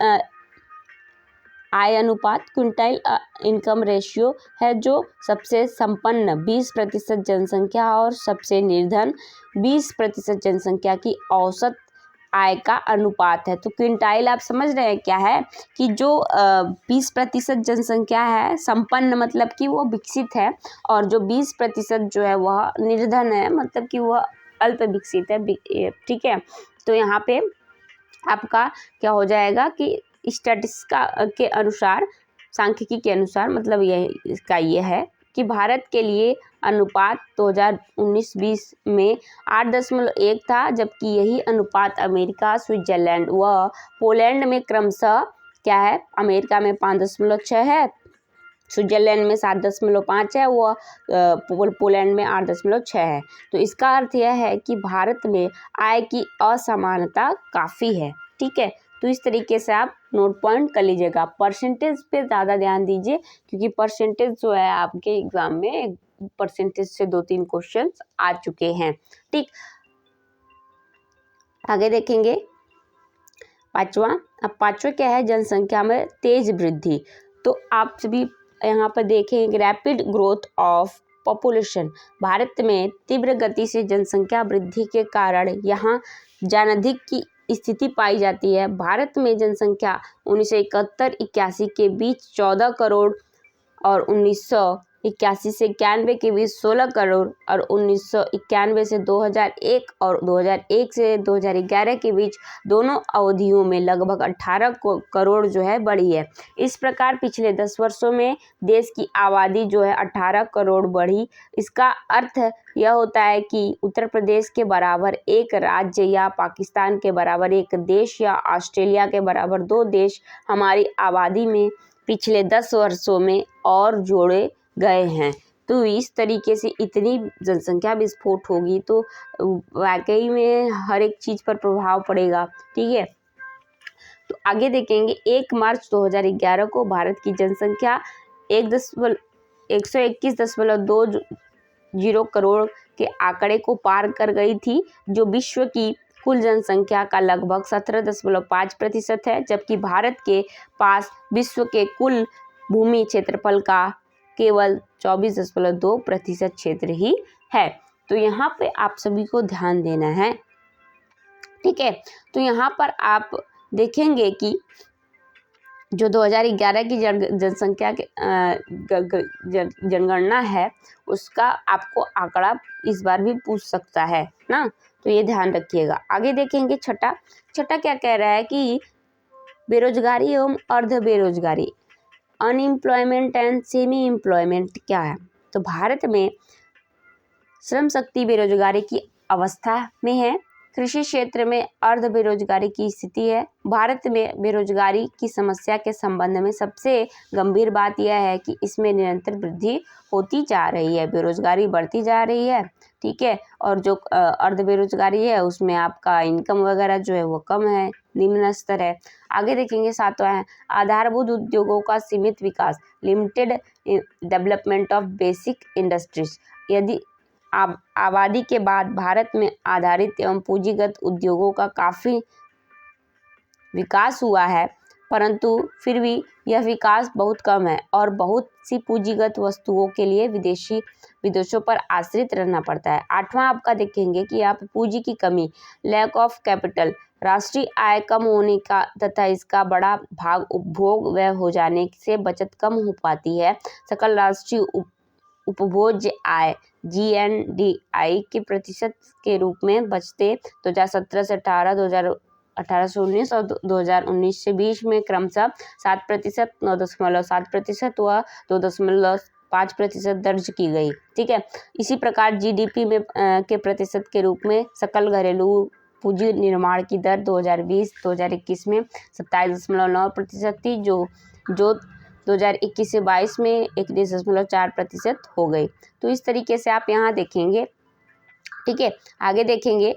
आय अनुपात, क्विंटाइल इनकम रेशियो है, जो सबसे संपन्न 20% जनसंख्या और सबसे निर्धन 20% जनसंख्या की औसत आय का अनुपात है। तो क्विंटाइल आप समझ रहे हैं क्या है? कि जो 20% जनसंख्या है संपन्न, मतलब कि वो विकसित है, और जो 20% जो है वह निर्धन है, मतलब कि वह अल्प विकसित है। ठीक है, तो यहाँ पे आपका क्या हो जाएगा कि स्टैटिस्टिक्स के अनुसार, सांख्यिकी के अनुसार, मतलब इसका ये है कि भारत के लिए अनुपात 2019-20 में 8.1 था, जबकि यही अनुपात अमेरिका, स्विट्जरलैंड व पोलैंड में क्रमशः क्या है? अमेरिका में 5.6 है, स्विट्जरलैंड में 7.5 है, व पोलैंड में 8.6 है। तो इसका अर्थ यह है कि भारत में आय की असमानता काफ़ी है। ठीक है, तो इस तरीके से आप नोट पॉइंट कर लीजिएगा। परसेंटेज पे ज़्यादा ध्यान दीजिए, क्योंकि परसेंटेज जो है आपके एग्जाम में परसेंटेज से 2-3 क्वेश्चन आ चुके हैं। ठीक, आगे देखेंगे पांचवा। अब पांचवा क्या है? जनसंख्या में तेज वृद्धि। तो आप सभी यहाँ पर देखें, rapid growth of population. Bharat में तीव्र गति से जनसंख्या वृद्धि के कारण यहाँ जनअधिक की स्थिति पाई जाती है। भारत में जनसंख्या 1971-81 के बीच 14 करोड़ और 1981 से 91 के बीच 16 करोड़ और 1991 से 2001 और 2001 से 2011 के बीच दोनों अवधियों में लगभग 18 करोड़ जो है बढ़ी है। इस प्रकार पिछले 10 वर्षों में देश की आबादी जो है 18 करोड़ बढ़ी। इसका अर्थ यह होता है कि उत्तर प्रदेश के बराबर एक राज्य, या पाकिस्तान के बराबर एक देश, या ऑस्ट्रेलिया के बराबर 2 देश हमारी आबादी में पिछले 10 वर्षों में और जोड़े गए हैं। तो इस तरीके से इतनी जनसंख्या विस्फोट होगी तो वाकई में हर एक चीज़ पर प्रभाव पड़ेगा। ठीक है, तो आगे देखेंगे 1 मार्च 2011 को भारत की जनसंख्या 121.20 करोड़ के आंकड़े को पार कर गई थी, जो विश्व की कुल जनसंख्या का लगभग 17.5% है, जबकि भारत के पास विश्व के कुल भूमि क्षेत्रफल का केवल 24.2% क्षेत्र ही है। तो यहाँ पे आप सभी को ध्यान देना है, ठीक है। तो यहाँ पर आप देखेंगे कि जो 2011 की जनसंख्या के जनगणना है, उसका आपको आंकड़ा इस बार भी पूछ सकता है ना, तो ये ध्यान रखिएगा। आगे देखेंगे छठा क्या कह रहा है कि बेरोजगारी एवं अर्ध बेरोजगारी, अनएम्प्लॉयमेंट एंड सेमी एम्प्लॉयमेंट क्या है। तो भारत में श्रम शक्ति बेरोजगारी की अवस्था में है, कृषि क्षेत्र में अर्ध बेरोजगारी की स्थिति है। भारत में बेरोजगारी की समस्या के संबंध में सबसे गंभीर बात यह है कि इसमें निरंतर वृद्धि होती जा रही है, बेरोजगारी बढ़ती जा रही है, ठीक है। और जो अर्ध बेरोजगारी है उसमें आपका इनकम वगैरह जो है वो कम है, निम्न स्तर है। आगे देखेंगे 7वां है आधारभूत उद्योगों का सीमित विकास, limited development of basic industries. यदि आबादी के बाद भारत में आधारित एवं पूंजीगत उद्योगों का काफ़ी विकास हुआ है, परंतु फिर भी यह विकास बहुत कम है और बहुत सी पूंजीगत वस्तुओं के लिए विदेशों पर आश्रित रहना पड़ता है। 8वां आपका देखेंगे कि आप पूंजी की कमी, लैक ऑफ कैपिटल, राष्ट्रीय आय कम होने का तथा इसका बड़ा भाग उपभोग व्यय हो जाने से बचत कम हो पाती है। सकल राष्ट्रीय उपभोज्य आय GNDI के प्रतिशत के रूप में बचते 2017 से 18 से 19 और 2019 से 20 में क्रमशः 7%, 9.7% व 2.5% दर्ज की गई, ठीक है। इसी प्रकार GDP में के प्रतिशत के रूप में सकल घरेलू पूंजी निर्माण की दर 2020-2021 में 27.9% थी, जो 2021 से 22 में 31.4% हो गई। तो इस तरीके से आप यहाँ देखेंगे, ठीक है। आगे देखेंगे,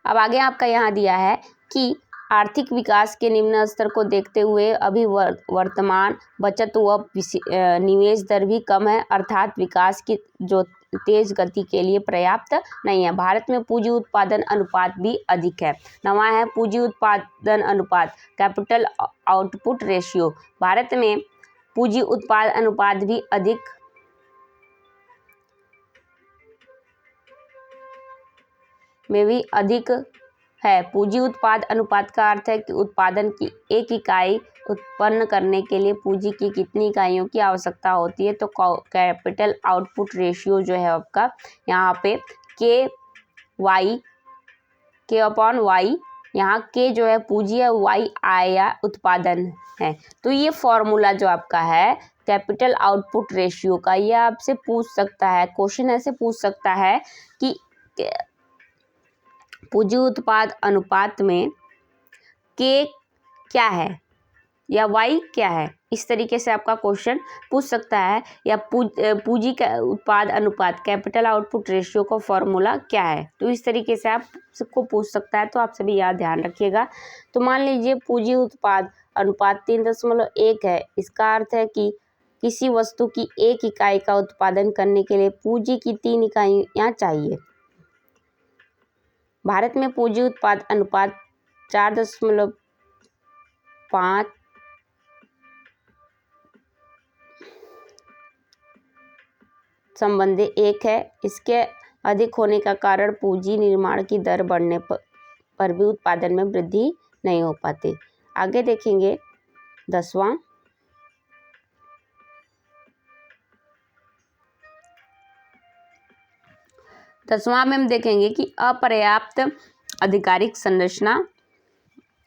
अब आगे आपका यहाँ दिया है कि आर्थिक विकास के निम्न स्तर को देखते हुए अभी वर्तमान बचत व निवेश दर भी कम है, अर्थात विकास की जो तेज गति के लिए पर्याप्त नहीं है। भारत में पूंजी उत्पादन अनुपात भी अधिक है। 9वां है पूंजी उत्पादन अनुपात, कैपिटल आउटपुट रेशियो। भारत में पूंजी उत्पादन अनुपात भी अधिक है। पूंजी उत्पाद अनुपात का अर्थ है कि उत्पादन की एक इकाई उत्पन्न करने के लिए पूंजी की कितनी इकाइयों की आवश्यकता होती है। तो कैपिटल आउटपुट रेशियो जो है आपका यहाँ पे K/Y, यहाँ K जो है पूंजी है, Y आय या उत्पादन है। तो ये फॉर्मूला जो आपका है कैपिटल आउटपुट रेशियो का, ये आपसे पूछ सकता है, क्वेश्चन ऐसे पूछ सकता है कि पूंजी उत्पाद अनुपात में K क्या है या Y क्या है, इस तरीके से आपका क्वेश्चन पूछ सकता है। या पूंजी का उत्पाद अनुपात कैपिटल आउटपुट रेशियो का फॉर्मूला क्या है, तो इस तरीके से आप सबको पूछ सकता है। तो आप सभी यहाँ ध्यान रखिएगा। तो मान लीजिए पूंजी उत्पाद अनुपात 3.1 है, इसका अर्थ है कि किसी वस्तु की एक इकाई का उत्पादन करने के लिए पूंजी की 3 इकाइयाँ चाहिए। भारत में पूंजी उत्पाद अनुपात 4.5 संबंधी 1 है। इसके अधिक होने का कारण पूंजी निर्माण की दर बढ़ने पर भी उत्पादन में वृद्धि नहीं हो पाती। आगे देखेंगे 10वां, में हम देखेंगे कि अपर्याप्त आधिकारिक संरचना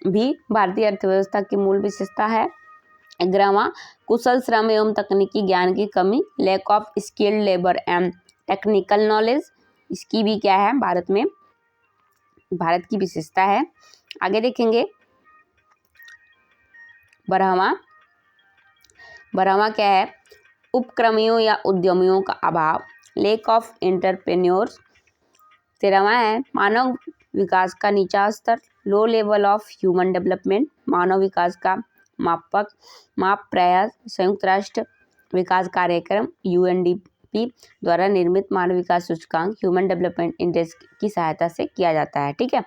भी भारतीय अर्थव्यवस्था की मूल विशेषता है। 11वां, कुशल श्रम एवं तकनीकी ज्ञान की कमी, lack of skilled labour and technical knowledge, इसकी भी क्या है भारत की विशेषता है। आगे देखेंगे 12वां क्या है, उपक्रमियों या उद्यमियों का अभाव, लेक ऑफ एंटरप्रेन्योर्स। 13वां है मानव विकास का निचला स्तर, low level of human development, मानव विकास का माप प्रयास, संयुक्त राष्ट्र विकास कार्यक्रम UNDP द्वारा निर्मित मानव विकास सूचकांक ह्यूमन डेवलपमेंट इंडेक्स की सहायता से किया जाता है। ठीक है,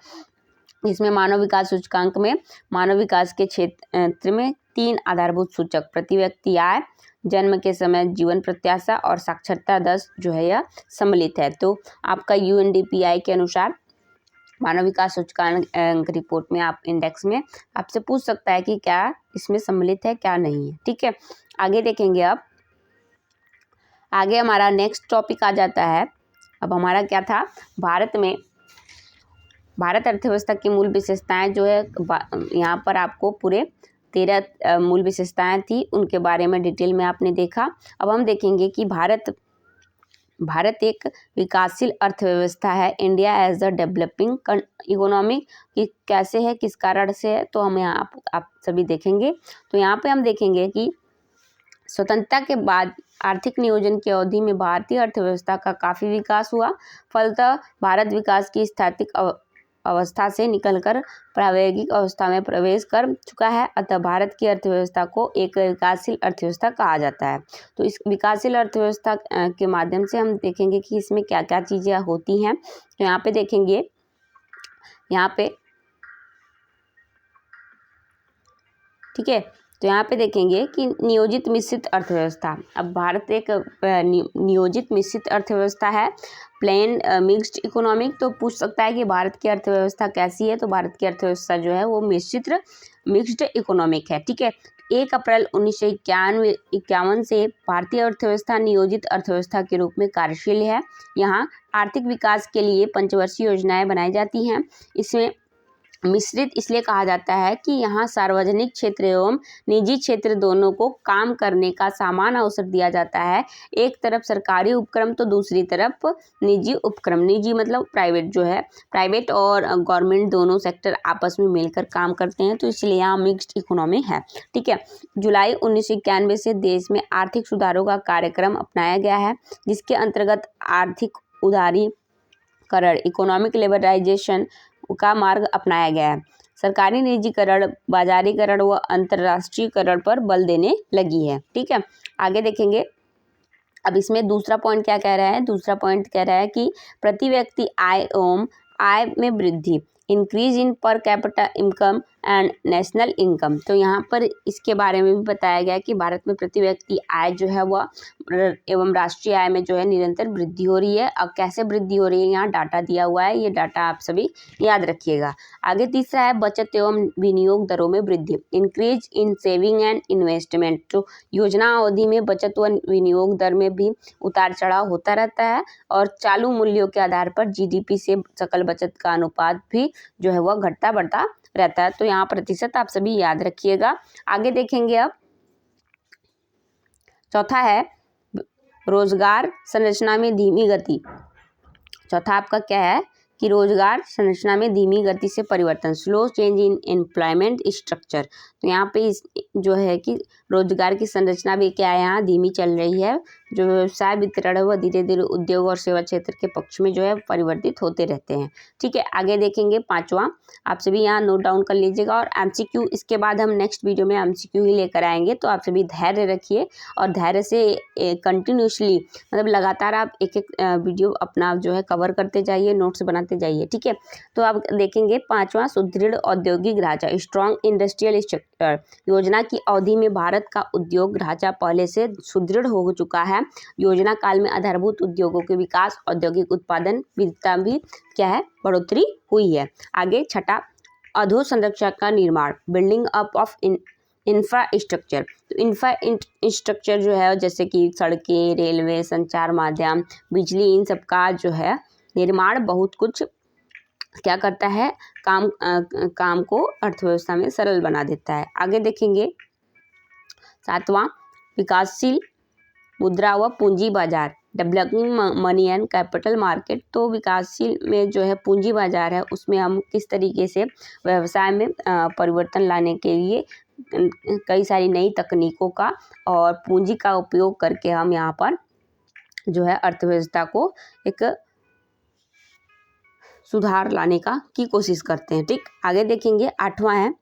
इसमें मानव विकास सूचकांक में मानव विकास के क्षेत्र में 3 आधारभूत सूचक प्रति व्यक्ति आय, जन्म के समय जीवन प्रत्याशा और साक्षरता दर जो है यह सम्मिलित है। तो आपका UNDPI के अनुसार मानव विकास सूचकांक रिपोर्ट में आप इंडेक्स में आपसे पूछ सकता है कि क्या इसमें सम्मिलित है क्या नहीं है। ठीक है, आगे देखेंगे। अब आगे हमारा नेक्स्ट टॉपिक आ जाता है। अब हमारा क्या था, भारत अर्थव्यवस्था की मूल विशेषताएं जो है यहाँ पर आपको पूरे 13 मूल विशेषताएं थी, उनके बारे में डिटेल में आपने देखा। अब हम देखेंगे कि भारत एक विकासशील अर्थव्यवस्था है, India as a developing economy, कि कैसे है, किस कारण से है, तो हम यहाँ आप सभी देखेंगे। तो यहाँ पे हम देखेंगे कि स्वतंत्रता के बाद आर्थिक नियोजन की अवधि में भारतीय अर्थव्यवस्था का काफ़ी विकास हुआ। फलतः भारत विकास की स्थैतिक अवस्था से निकलकर प्रायोगिक अवस्था में प्रवेश कर चुका है। अतः भारत की अर्थव्यवस्था को एक विकासशील अर्थव्यवस्था कहा जाता है। तो इस विकासशील अर्थव्यवस्था के माध्यम से हम देखेंगे कि इसमें क्या क्या चीज़ें होती हैं। तो यहाँ पे देखेंगे, यहाँ पे ठीक है, तो यहाँ पे देखेंगे कि नियोजित मिश्रित अर्थव्यवस्था। अब भारत एक नियोजित मिश्रित अर्थव्यवस्था है, प्लेन मिक्स्ड इकोनॉमिक। तो पूछ सकता है कि भारत की अर्थव्यवस्था कैसी है, तो भारत की अर्थव्यवस्था जो है वो मिक्स्ड इकोनॉमिक है। ठीक है, 1 अप्रैल 1951 से भारतीय अर्थव्यवस्था नियोजित अर्थव्यवस्था के रूप में कार्यशील है। यहाँ आर्थिक विकास के लिए पंचवर्षीय योजनाएं बनाई जाती हैं। इसमें मिश्रित इसलिए कहा जाता है कि यहाँ सार्वजनिक क्षेत्र एवं निजी क्षेत्र दोनों को काम करने का समान अवसर दिया जाता है। एक तरफ सरकारी उपक्रम तो दूसरी तरफ निजी उपक्रम, निजी मतलब प्राइवेट जो है, प्राइवेट और गवर्नमेंट दोनों सेक्टर आपस में मिलकर काम करते हैं, तो इसलिए यहाँ मिक्स्ड इकोनॉमी है। ठीक है, जुलाई 1991 से देश में आर्थिक सुधारों का कार्यक्रम अपनाया गया है, जिसके अंतर्गत आर्थिक उदारीकरण, इकोनॉमिक लिबरलाइजेशन का मार्ग अपनाया गया है। सरकारी निजीकरण, बाजारीकरण व अंतर्राष्ट्रीयकरण पर बल देने लगी है। ठीक है, आगे देखेंगे। अब इसमें दूसरा पॉइंट क्या कह रहा है, दूसरा पॉइंट कह रहा है कि प्रति व्यक्ति आय एवं आय में वृद्धि, increase in per capita income and national income. तो यहाँ पर इसके बारे में भी बताया गया कि भारत में प्रति व्यक्ति आय जो है वह एवं राष्ट्रीय आय में जो है निरंतर वृद्धि हो रही है। अब कैसे वृद्धि हो रही है, यहाँ डाटा दिया हुआ है, ये डाटा आप सभी याद रखिएगा। आगे तीसरा है बचत एवं विनियोग दरों में वृद्धि, increase in saving and investment. तो योजना अवधि में बचत व विनियोग दर में भी उतार चढ़ाव होता रहता है और चालू मूल्यों के आधार पर GDP से सकल बचत का अनुपात भी जो है वह घटता बढ़ता रहता है। तो यहाँ प्रतिशत आप सभी याद रखिएगा। आगे देखेंगे। अब चौथा है रोजगार संरचना में धीमी गति। चौथा आपका क्या है कि रोजगार संरचना में धीमी गति से परिवर्तन, slow change in employment structure. तो यहाँ पे इस जो है कि रोजगार की संरचना भी क्या है, यहाँ धीमी चल रही है। जो व्यवसाय वितरण है वह धीरे धीरे उद्योग और सेवा क्षेत्र के पक्ष में जो है परिवर्तित होते रहते हैं। ठीक है, आगे देखेंगे। पांचवा आप सभी यहाँ नोट डाउन कर लीजिएगा और MCQ इसके बाद हम नेक्स्ट वीडियो में MCQ ही लेकर आएंगे। तो आप सभी धैर्य रखिए और धैर्य से कंटिन्यूसली मतलब लगातार आप एक एक वीडियो अपना जो है कवर करते जाइए, नोट्स बनाते जाइए। ठीक है, तो आप देखेंगे पांचवा सुदृढ़ औद्योगिक ढांचा, स्ट्रॉन्ग इंडस्ट्रियल स्ट्रक्चर। योजना की अवधि में भारत का उद्योग ढांचा पहले से सुदृढ़ हो चुका है। योजना काल में आधारभूत उद्योगों के विकास, औद्योगिक उत्पादन विविधता भी क्या है बढ़ोतरी हुई है। आगे छठा अधोसंरचना का निर्माण, बिल्डिंग अप ऑफ इंफ्रास्ट्रक्चर। तो इंफ्रास्ट्रक्चर जो है जैसे कि सड़कें, रेलवे, संचार माध्यम, बिजली, इन सब का जो है निर्माण बहुत कुछ क्या करता है, काम को अर्थव्यवस्था में सरल बना देता है। आगे देखेंगे। सातवां विकासशील मुद्रा व पूंजी बाजार, developing money and capital market. तो विकासशील में जो है पूंजी बाजार है, उसमें हम किस तरीके से व्यवसाय में परिवर्तन लाने के लिए कई सारी नई तकनीकों का और पूंजी का उपयोग करके हम यहाँ पर जो है अर्थव्यवस्था को एक सुधार लाने की कोशिश करते हैं। ठीक, आगे देखेंगे 8वां है।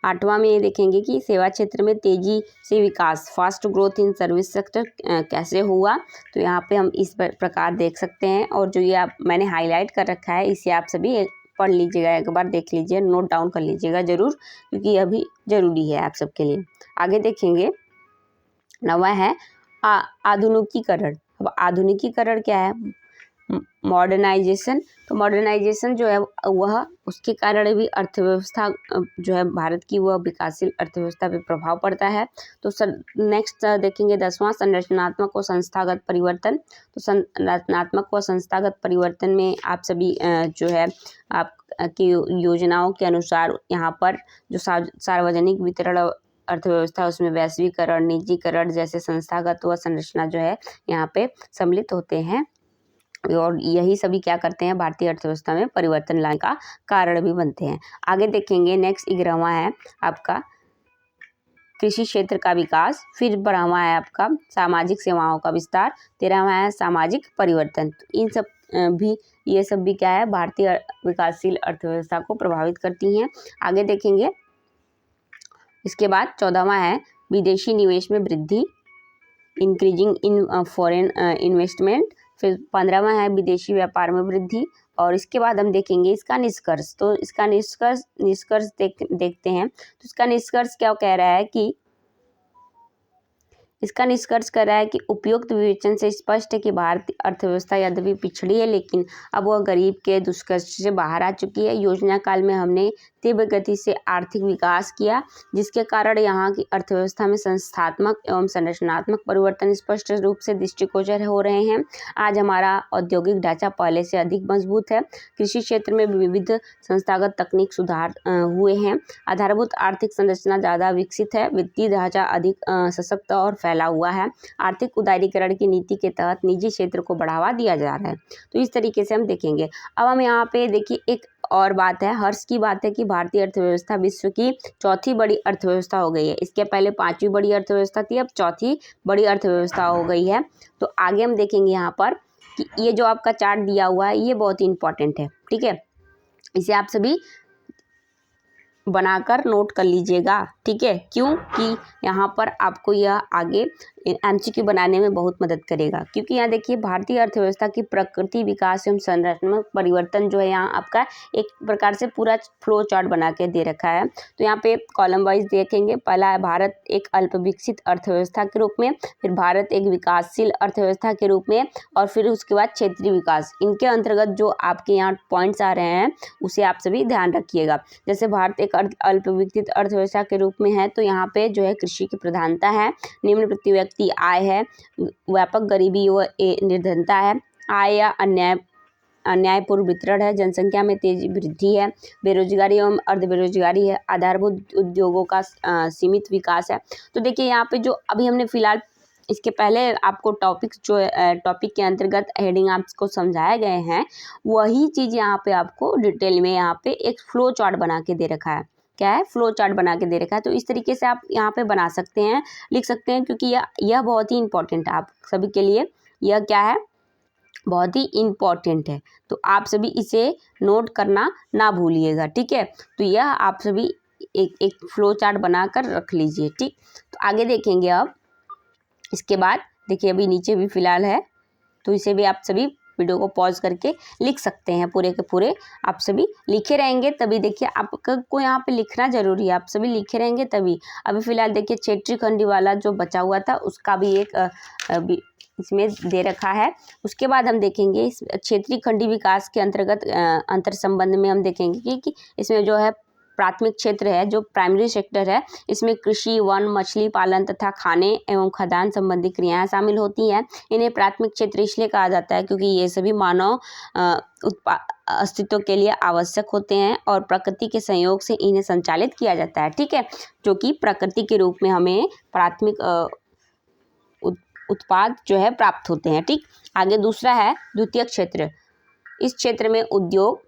8वां में ये देखेंगे कि सेवा क्षेत्र में तेजी से विकास, fast growth in service sector कैसे हुआ। तो यहाँ पे हम इस प्रकार देख सकते हैं, और जो ये मैंने हाईलाइट कर रखा है इसे आप सभी पढ़ लीजिएगा, एक बार देख लीजिए, नोट डाउन कर लीजिएगा ज़रूर, क्योंकि यह भी ज़रूरी है आप सबके लिए। आगे देखेंगे 9वां है आधुनिकीकरण। अब आधुनिकीकरण क्या है? मॉडर्नाइजेशन। तो मॉडर्नाइजेशन जो है वह उसके कारण भी अर्थव्यवस्था जो है भारत की वह विकासशील अर्थव्यवस्था पे प्रभाव पड़ता है। तो नेक्स्ट देखेंगे 10वां संरचनात्मक व संस्थागत परिवर्तन। तो संरचनात्मक व संस्थागत परिवर्तन में आप सभी जो है आप की योजनाओं के अनुसार यहाँ पर जो सार्वजनिक वितरण अर्थव्यवस्था उसमें वैश्वीकरण, निजीकरण जैसे संस्थागत व संरचना जो है यहाँ पे सम्मिलित होते हैं, और यही सभी क्या करते हैं? भारतीय अर्थव्यवस्था में परिवर्तन लाने का कारण भी बनते हैं। आगे देखेंगे नेक्स्ट 11वां है आपका कृषि क्षेत्र का विकास। फिर 12वां है आपका सामाजिक सेवाओं का विस्तार। 13वां है सामाजिक परिवर्तन। तो इन सब ये सब भी क्या है? भारतीय विकासशील अर्थव्यवस्था को प्रभावित करती हैं। आगे देखेंगे इसके बाद 14वां है विदेशी निवेश में वृद्धि, इंक्रीजिंग इन फॉरेन इन्वेस्टमेंट। फिर 15वां है विदेशी व्यापार में वृद्धि, और इसके बाद हम देखेंगे इसका निष्कर्ष। तो इसका निष्कर्ष देखते हैं। तो इसका निष्कर्ष क्या कह रहा है कि इसका निष्कर्ष कर रहा है कि उपयुक्त विवेचन से स्पष्ट है कि भारतीय अर्थव्यवस्था यद्यपि पिछड़ी है, लेकिन अब वह गरीब के दुष्कर्ष से बाहर आ चुकी है। योजना काल में हमने तीव्र गति से आर्थिक विकास किया, जिसके कारण यहाँ की अर्थव्यवस्था में संस्थात्मक एवं संरचनात्मक परिवर्तन स्पष्ट रूप से दृष्टिगोचर हो रहे हैं। आज हमारा औद्योगिक ढांचा पहले से अधिक मजबूत है। कृषि क्षेत्र में विविध संस्थागत तकनीक सुधार हुए हैं। आधारभूत आर्थिक संरचना ज़्यादा विकसित है। वित्तीय ढांचा अधिक सशक्त और फैला हुआ है। आर्थिक उदारीकरण की नीति के तहत निजी क्षेत्र को बढ़ावा दिया जा रहा है। तो इस तरीके से हम देखेंगे। अब हम यहाँ पे देखिए एक और बात है, हर्ष की बात है कि भारतीय अर्थव्यवस्था विश्व की चौथी बड़ी अर्थव्यवस्था हो गई है। इसके पहले 5वीं बड़ी अर्थव्यवस्था थी, अब चौथी बड़ी अर्थव्यवस्था हो गई है। तो आगे हम देखेंगे यहाँ पर कि ये जो आपका चार्ट दिया हुआ है ये बहुत ही इंपॉर्टेंट है। ठीक है, इसे आप सभी बनाकर नोट कर लीजिएगा। ठीक है, क्योंकि यहाँ पर आपको यह आगे MCQ बनाने में बहुत मदद करेगा, क्योंकि यहाँ देखिए भारतीय अर्थव्यवस्था की प्रकृति, विकास एवं संरचनात्मक परिवर्तन जो है यहाँ आपका एक प्रकार से पूरा फ्लो चार्ट बना के दे रखा है। तो यहाँ पे कॉलम वाइज देखेंगे। पहला है भारत एक अल्प विकसित अर्थव्यवस्था के रूप में, फिर भारत एक विकासशील अर्थव्यवस्था के रूप में, और फिर उसके बाद क्षेत्रीय विकास। इनके अंतर्गत जो आपके यहाँ पॉइंट्स आ रहे हैं उसे आप सभी ध्यान रखिएगा। जैसे भारत एक अल्प विकसित अर्थव्यवस्था के रूप में है, तो यहाँ पे जो है कृषि की प्रधानता है, निम्न प्रति व्यक्ति आय है, व्यापक गरीबी व निर्धनता है, आय या अन्यायपूर्ण वितरण है, जनसंख्या में तेजी वृद्धि है, बेरोजगारी एवं अर्ध बेरोजगारी है, आधारभूत उद्योगों का सीमित विकास है। तो देखिए यहाँ पे जो अभी हमने फिलहाल इसके पहले आपको टॉपिक के अंतर्गत हेडिंग आपको समझाए गए हैं, वही चीज़ यहाँ पे आपको डिटेल में यहाँ पे एक फ्लो चार्ट बना के दे रखा है। क्या है? फ्लो चार्ट बना के दे रखा है। तो इस तरीके से आप यहाँ पे बना सकते हैं, लिख सकते हैं, क्योंकि यह बहुत ही इंपॉर्टेंट है आप सभी के लिए। यह क्या है? बहुत ही इम्पॉर्टेंट है। तो आप सभी इसे नोट करना ना भूलिएगा। ठीक है, तो यह आप सभी एक फ्लो चार्ट बनाकर रख लीजिए। ठीक, तो आगे देखेंगे। अब इसके बाद देखिए अभी नीचे भी फिलहाल है, तो इसे भी आप सभी वीडियो को पॉज करके लिख सकते हैं। पूरे के पूरे आप सभी लिखे रहेंगे तभी देखिए आपको यहाँ पे लिखना जरूरी है। आप सभी लिखे रहेंगे तभी। अभी फिलहाल देखिए क्षेत्रीय खंडी वाला जो बचा हुआ था उसका भी एक इसमें दे रखा है। उसके बाद हम देखेंगे इस क्षेत्रीय खंडी विकास के अंतर्गत अंतर संबंध में हम देखेंगे कि इसमें जो है प्राथमिक क्षेत्र है, जो प्राइमरी सेक्टर है, इसमें कृषि, वन, मछली पालन तथा खाने एवं खदान संबंधी क्रियाएं शामिल होती हैं। इन्हें प्राथमिक क्षेत्र इसलिए कहा जाता है क्योंकि ये सभी मानव अस्तित्व के लिए आवश्यक होते हैं और प्रकृति के संयोग से इन्हें संचालित किया जाता है। ठीक है, जो कि प्रकृति के रूप में हमें प्राथमिक उत्पाद जो है प्राप्त होते हैं। ठीक, आगे दूसरा है द्वितीयक क्षेत्र। इस क्षेत्र में उद्योग,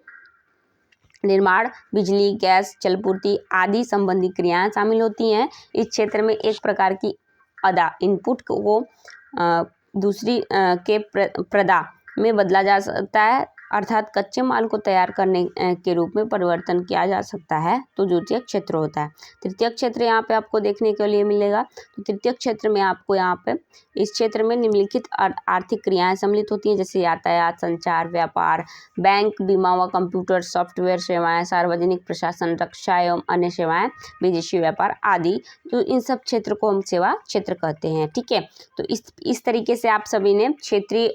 निर्माण, बिजली, गैस, जलपूर्ति आदि संबंधी क्रियाएं शामिल होती हैं। इस क्षेत्र में एक प्रकार की अदा इनपुट को दूसरी के प्रदा में बदला जा सकता है अर्थात कच्चे माल को तैयार करने के रूप में परिवर्तन किया जा सकता है, तो द्वितीयक क्षेत्र होता है। तृतीयक क्षेत्र यहाँ पे आपको देखने के लिए मिलेगा। तो तृतीयक क्षेत्र में आपको यहाँ पे इस क्षेत्र में निम्नलिखित आर्थिक क्रियाएं सम्मिलित होती हैं, जैसे यातायात, संचार, व्यापार, बैंक, बीमा व कंप्यूटर सॉफ्टवेयर सेवाएं, सार्वजनिक प्रशासन, रक्षा एवं अन्य सेवाएं, विदेशी व्यापार आदि। तो इन सब क्षेत्र को हम सेवा क्षेत्र कहते हैं। ठीक है, तो इस तरीके से आप सभी ने क्षेत्रीय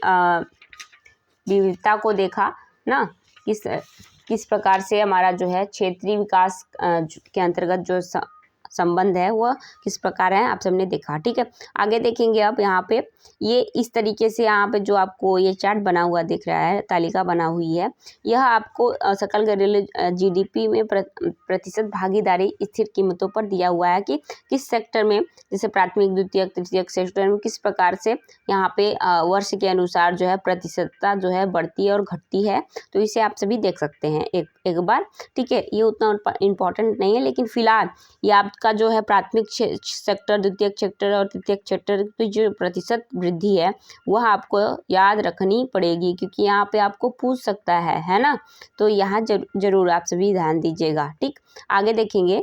विविधता को देखा ना, किस प्रकार से हमारा जो है क्षेत्रीय विकास के अंतर्गत जो संबंध है वह किस प्रकार है, आप सबने देखा। ठीक है, आगे देखेंगे अब यहाँ पे ये इस तरीके से यहाँ पे जो आपको ये चार्ट बना हुआ दिख रहा है, तालिका बना हुई है, यह आपको सकल घरेलू जीडीपी में प्रतिशत भागीदारी स्थिर कीमतों पर दिया हुआ है कि किस सेक्टर में, जैसे प्राथमिक, द्वितीयक, तृतीयक सेक्टर में किस प्रकार से यहाँ पे वर्ष के अनुसार जो है प्रतिशतता जो है बढ़ती है और घटती है। तो इसे आप सभी देख सकते हैं एक बार। ठीक है, ये उतना इम्पोर्टेंट नहीं है, लेकिन फिलहाल ये आपका जो है प्राथमिक सेक्टर, द्वितीयक सेक्टर और तृतीयक सेक्टर की जो प्रतिशत वृद्धि है वह आपको याद रखनी पड़ेगी, क्योंकि यहाँ पे आपको पूछ सकता है ना। तो यहाँ जरूर आप सभी ध्यान दीजिएगा। ठीक, आगे देखेंगे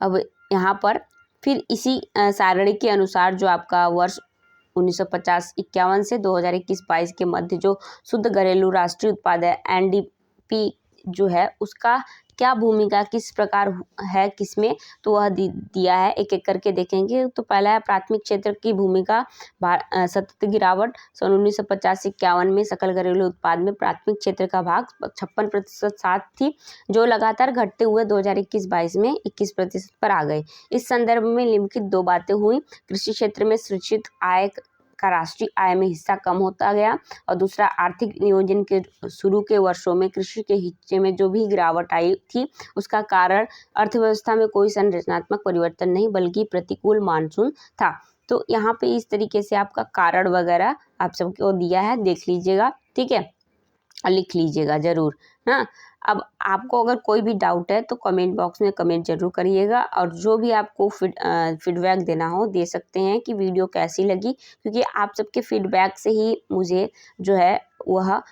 अब यहाँ पर फिर इसी सारणी के अनुसार जो आपका वर्ष 1950-51 से 2021-22 के मध्य जो शुद्ध घरेलू राष्ट्रीय उत्पाद है एनडीपी जो है उसका क्या भूमिका किस प्रकार है किसमें, तो वह दिया है। एक एक करके देखेंगे। तो पहला है प्राथमिक क्षेत्र की भूमिका, सतत गिरावट। सन 1950-51 में सकल घरेलू उत्पाद में प्राथमिक क्षेत्र का भाग 56% थी, जो लगातार घटते हुए 2021-22 में 21% पर आ गए। इस संदर्भ में निम्नलिखित दो बातें हुई। कृषि क्षेत्र में सृजित आय का राष्ट्रीय आय में हिस्सा कम होता गया, और दूसरा आर्थिक नियोजन के शुरू के वर्षों में कृषि के हिस्से में जो भी गिरावट आई थी उसका कारण अर्थव्यवस्था में कोई संरचनात्मक परिवर्तन नहीं बल्कि प्रतिकूल मानसून था। तो यहाँ पे इस तरीके से आपका कारण वगैरह आप सबको दिया है, देख लीजिएगा। ठीक है, लिख लीजिएगा जरूर ना। अब आपको अगर कोई भी डाउट है तो कमेंट बॉक्स में कमेंट जरूर करिएगा, और जो भी आपको फीडबैक देना हो दे सकते हैं कि वीडियो कैसी लगी, क्योंकि आप सबके फीडबैक से ही मुझे जो है वह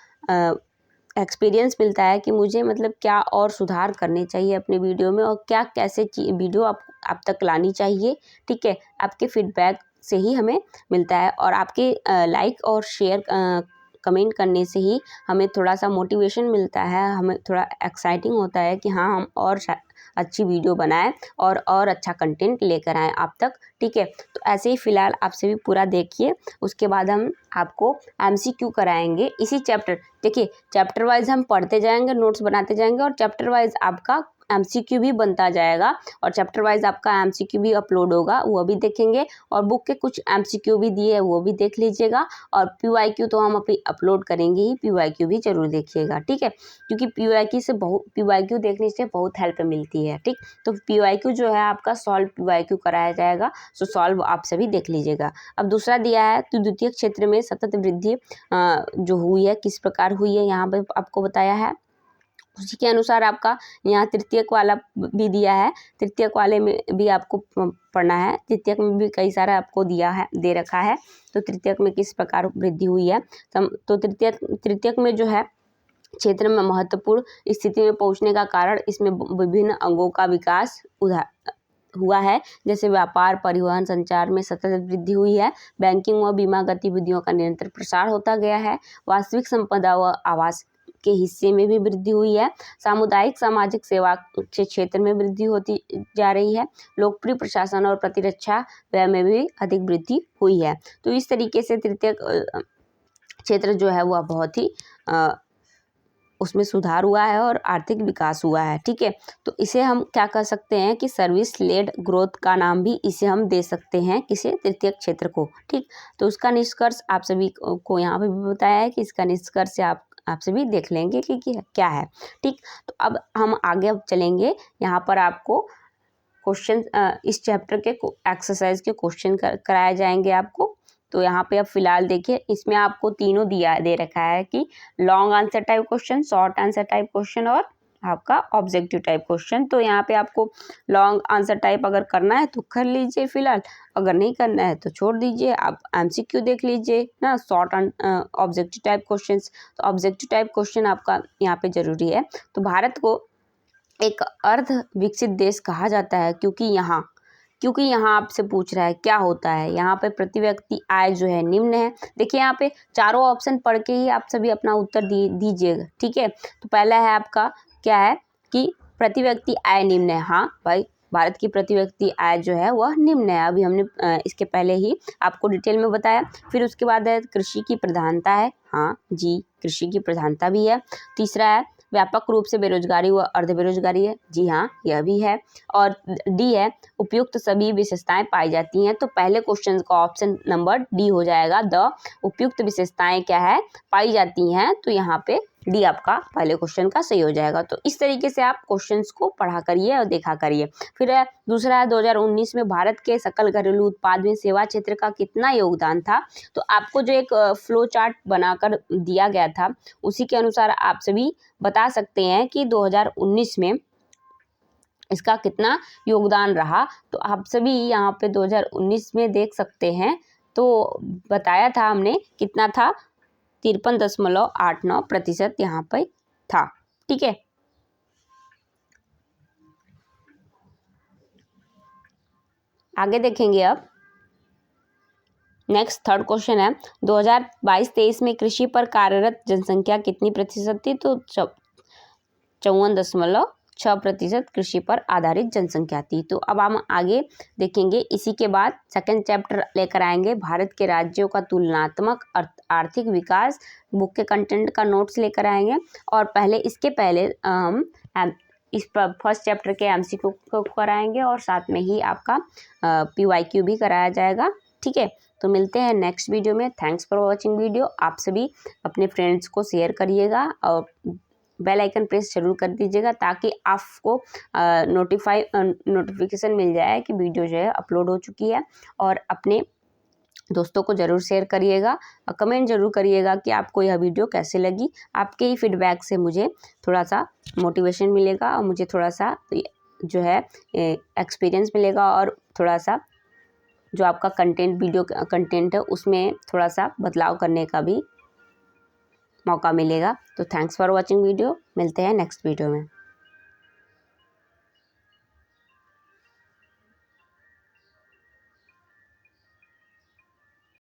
एक्सपीरियंस मिलता है कि मुझे मतलब क्या और सुधार करने चाहिए अपने वीडियो में, और क्या कैसे वीडियो आप तक लानी चाहिए। ठीक है, आपके फीडबैक से ही हमें मिलता है, और आपके लाइक और शेयर कमेंट करने से ही हमें थोड़ा सा मोटिवेशन मिलता है, हमें थोड़ा एक्साइटिंग होता है कि हाँ हम और अच्छी वीडियो बनाएं और अच्छा कंटेंट लेकर आएँ आप तक। ठीक है, तो ऐसे ही फ़िलहाल आप सभी पूरा देखिए, उसके बाद हम आपको एमसीक्यू कराएंगे इसी चैप्टर। देखिए, चैप्टर वाइज हम पढ़ते जाएंगे, नोट्स बनाते जाएंगे, और चैप्टर वाइज आपका एमसीक्यू भी बनता जाएगा, और चैप्टर वाइज आपका एमसीक्यू भी अपलोड होगा, वो भी देखेंगे। और बुक के कुछ एमसीक्यू भी दिए हैं वो भी देख लीजिएगा, और पीवाईक्यू तो हम अभी अपलोड करेंगे ही, पीवाईक्यू भी जरूर देखिएगा। ठीक है, क्योंकि पीवाईक्यू देखने से बहुत हेल्प मिलती है। ठीक, तो पीवाईक्यू जो है आपका सॉल्व पीवाईक्यू कराया जाएगा, सो सॉल्व आप सभी देख लीजिएगा। अब दूसरा दिया है, तो द्वितीय क्षेत्र में सतत वृद्धि जो हुई है किस प्रकार हुई है यहाँ पे आपको बताया है। उसी के अनुसार आपका यहाँ तृतीयक वाला भी दिया है, तृतीयक वाले में भी आपको पढ़ना है। तृतीयक में भी कई सारा आपको दे रखा है, तो तृतीयक में किस प्रकार वृद्धि हुई है। तो तृतीयक में जो है क्षेत्र में महत्वपूर्ण स्थिति में पहुंचने का कारण, इसमें विभिन्न अंगों का विकास हुआ है, जैसे व्यापार, परिवहन, संचार में सतत वृद्धि हुई है। बैंकिंग व बीमा गतिविधियों का निरंतर प्रसार होता गया है। वास्तविक संपदा व आवास के हिस्से में भी वृद्धि हुई है। सामुदायिक सामाजिक सेवा के क्षेत्र में वृद्धि होती जा रही है। लोकप्रिय प्रशासन और प्रतिरक्षा व्यय में भी अधिक वृद्धि हुई है। तो इस तरीके से तृतीय क्षेत्र जो है वह बहुत ही उसमें सुधार हुआ है और आर्थिक विकास हुआ है। ठीक है, तो इसे हम क्या कर सकते हैं कि सर्विस लेड ग्रोथ का नाम भी इसे हम दे सकते हैं, किसे, तृतीय क्षेत्र को। ठीक, तो उसका निष्कर्ष आप सभी को यहाँ पे भी बताया है कि इसका निष्कर्ष आप सभी देख लेंगे कि क्या है। ठीक, तो अब हम आगे चलेंगे। यहाँ पर आपको क्वेश्चन इस चैप्टर के एक्सरसाइज के क्वेश्चन कराए जाएंगे आपको। तो यहाँ पे अब फिलहाल देखिए, इसमें आपको तीनों दे रखा है कि long answer type question, short answer type question और आपका ऑब्जेक्टिव टाइप क्वेश्चन। तो यहाँ पे आपको लॉन्ग आंसर टाइप अगर करना है तो कर लीजिए फिलहाल, अगर नहीं करना है तो छोड़ दीजिए। आप एमसीक्यू देख लीजिए ना, शॉर्ट ऑब्जेक्टिव टाइप क्वेश्चंस। तो ऑब्जेक्टिव टाइप क्वेश्चन आपका यहाँ पे ज़रूरी है। तो भारत को एक अर्ध विकसित देश कहा जाता है क्योंकि यहाँ आपसे पूछ रहा है क्या होता है। यहाँ पे प्रति व्यक्ति आय जो है निम्न है। देखिए यहाँ पे चारों ऑप्शन पढ़ के ही आप सभी अपना उत्तर दीजिएगा, ठीक है। तो पहला है आपका क्या है कि प्रति व्यक्ति आय निम्न है। हाँ भाई, भारत की प्रति व्यक्ति आय जो है वह निम्न है, अभी हमने इसके पहले ही आपको डिटेल में बताया। फिर उसके बाद है कृषि की प्रधानता है। हाँ जी, कृषि की प्रधानता भी है। तीसरा है व्यापक रूप से बेरोजगारी व अर्ध बेरोजगारी है। जी हाँ, यह भी है। और डी है उपयुक्त सभी विशेषताएं पाई जाती हैं। तो पहले क्वेश्चन का ऑप्शन नंबर डी हो जाएगा, द उपयुक्त विशेषताएं क्या है पाई जाती हैं। तो यहाँ पे डी आपका पहले क्वेश्चन का सही हो जाएगा। तो इस तरीके से आप क्वेश्चंस को पढ़ा करिए और देखा करिए। फिर है दूसरा है 2019 में भारत के सकल घरेलू उत्पाद में सेवा क्षेत्र का कितना योगदान था। तो आपको जो एक फ्लो चार्ट बनाकर दिया गया था उसी के अनुसार आप सभी बता सकते हैं कि 2019 में इसका कितना योगदान रहा। तो आप सभी यहाँ पे 2019 में देख सकते हैं। तो बताया था हमने कितना था, 53.89% यहाँ पे था, ठीक है। आगे देखेंगे अब नेक्स्ट थर्ड क्वेश्चन है 2022-23 में कृषि पर कार्यरत जनसंख्या कितनी प्रतिशत थी। तो 54.6% कृषि पर आधारित जनसंख्या थी। तो अब हम आगे देखेंगे, इसी के बाद सेकंड चैप्टर लेकर आएंगे भारत के राज्यों का तुलनात्मक आर्थिक विकास। बुक के कंटेंट का नोट्स लेकर आएंगे और इसके पहले हम इस फर्स्ट चैप्टर के एमसीक्यू को कराएंगे और साथ में ही आपका पीवाईक्यू भी कराया जाएगा, ठीक है। तो मिलते हैं नेक्स्ट वीडियो में। Thanks for watching video. आप सभी अपने फ्रेंड्स को शेयर करिएगा और बेल आइकन प्रेस जरूर कर दीजिएगा ताकि आपको नोटिफिकेशन मिल जाए कि वीडियो जो है अपलोड हो चुकी है। और अपने दोस्तों को ज़रूर शेयर करिएगा और कमेंट ज़रूर करिएगा कि आपको यह वीडियो कैसे लगी। आपके ही फीडबैक से मुझे थोड़ा सा मोटिवेशन मिलेगा और मुझे थोड़ा सा जो है एक्सपीरियंस मिलेगा और थोड़ा सा जो आपका वीडियो कंटेंट है उसमें थोड़ा सा बदलाव करने का भी मौका मिलेगा। तो थैंक्स फॉर वॉचिंग वीडियो। मिलते हैं नेक्स्ट वीडियो में।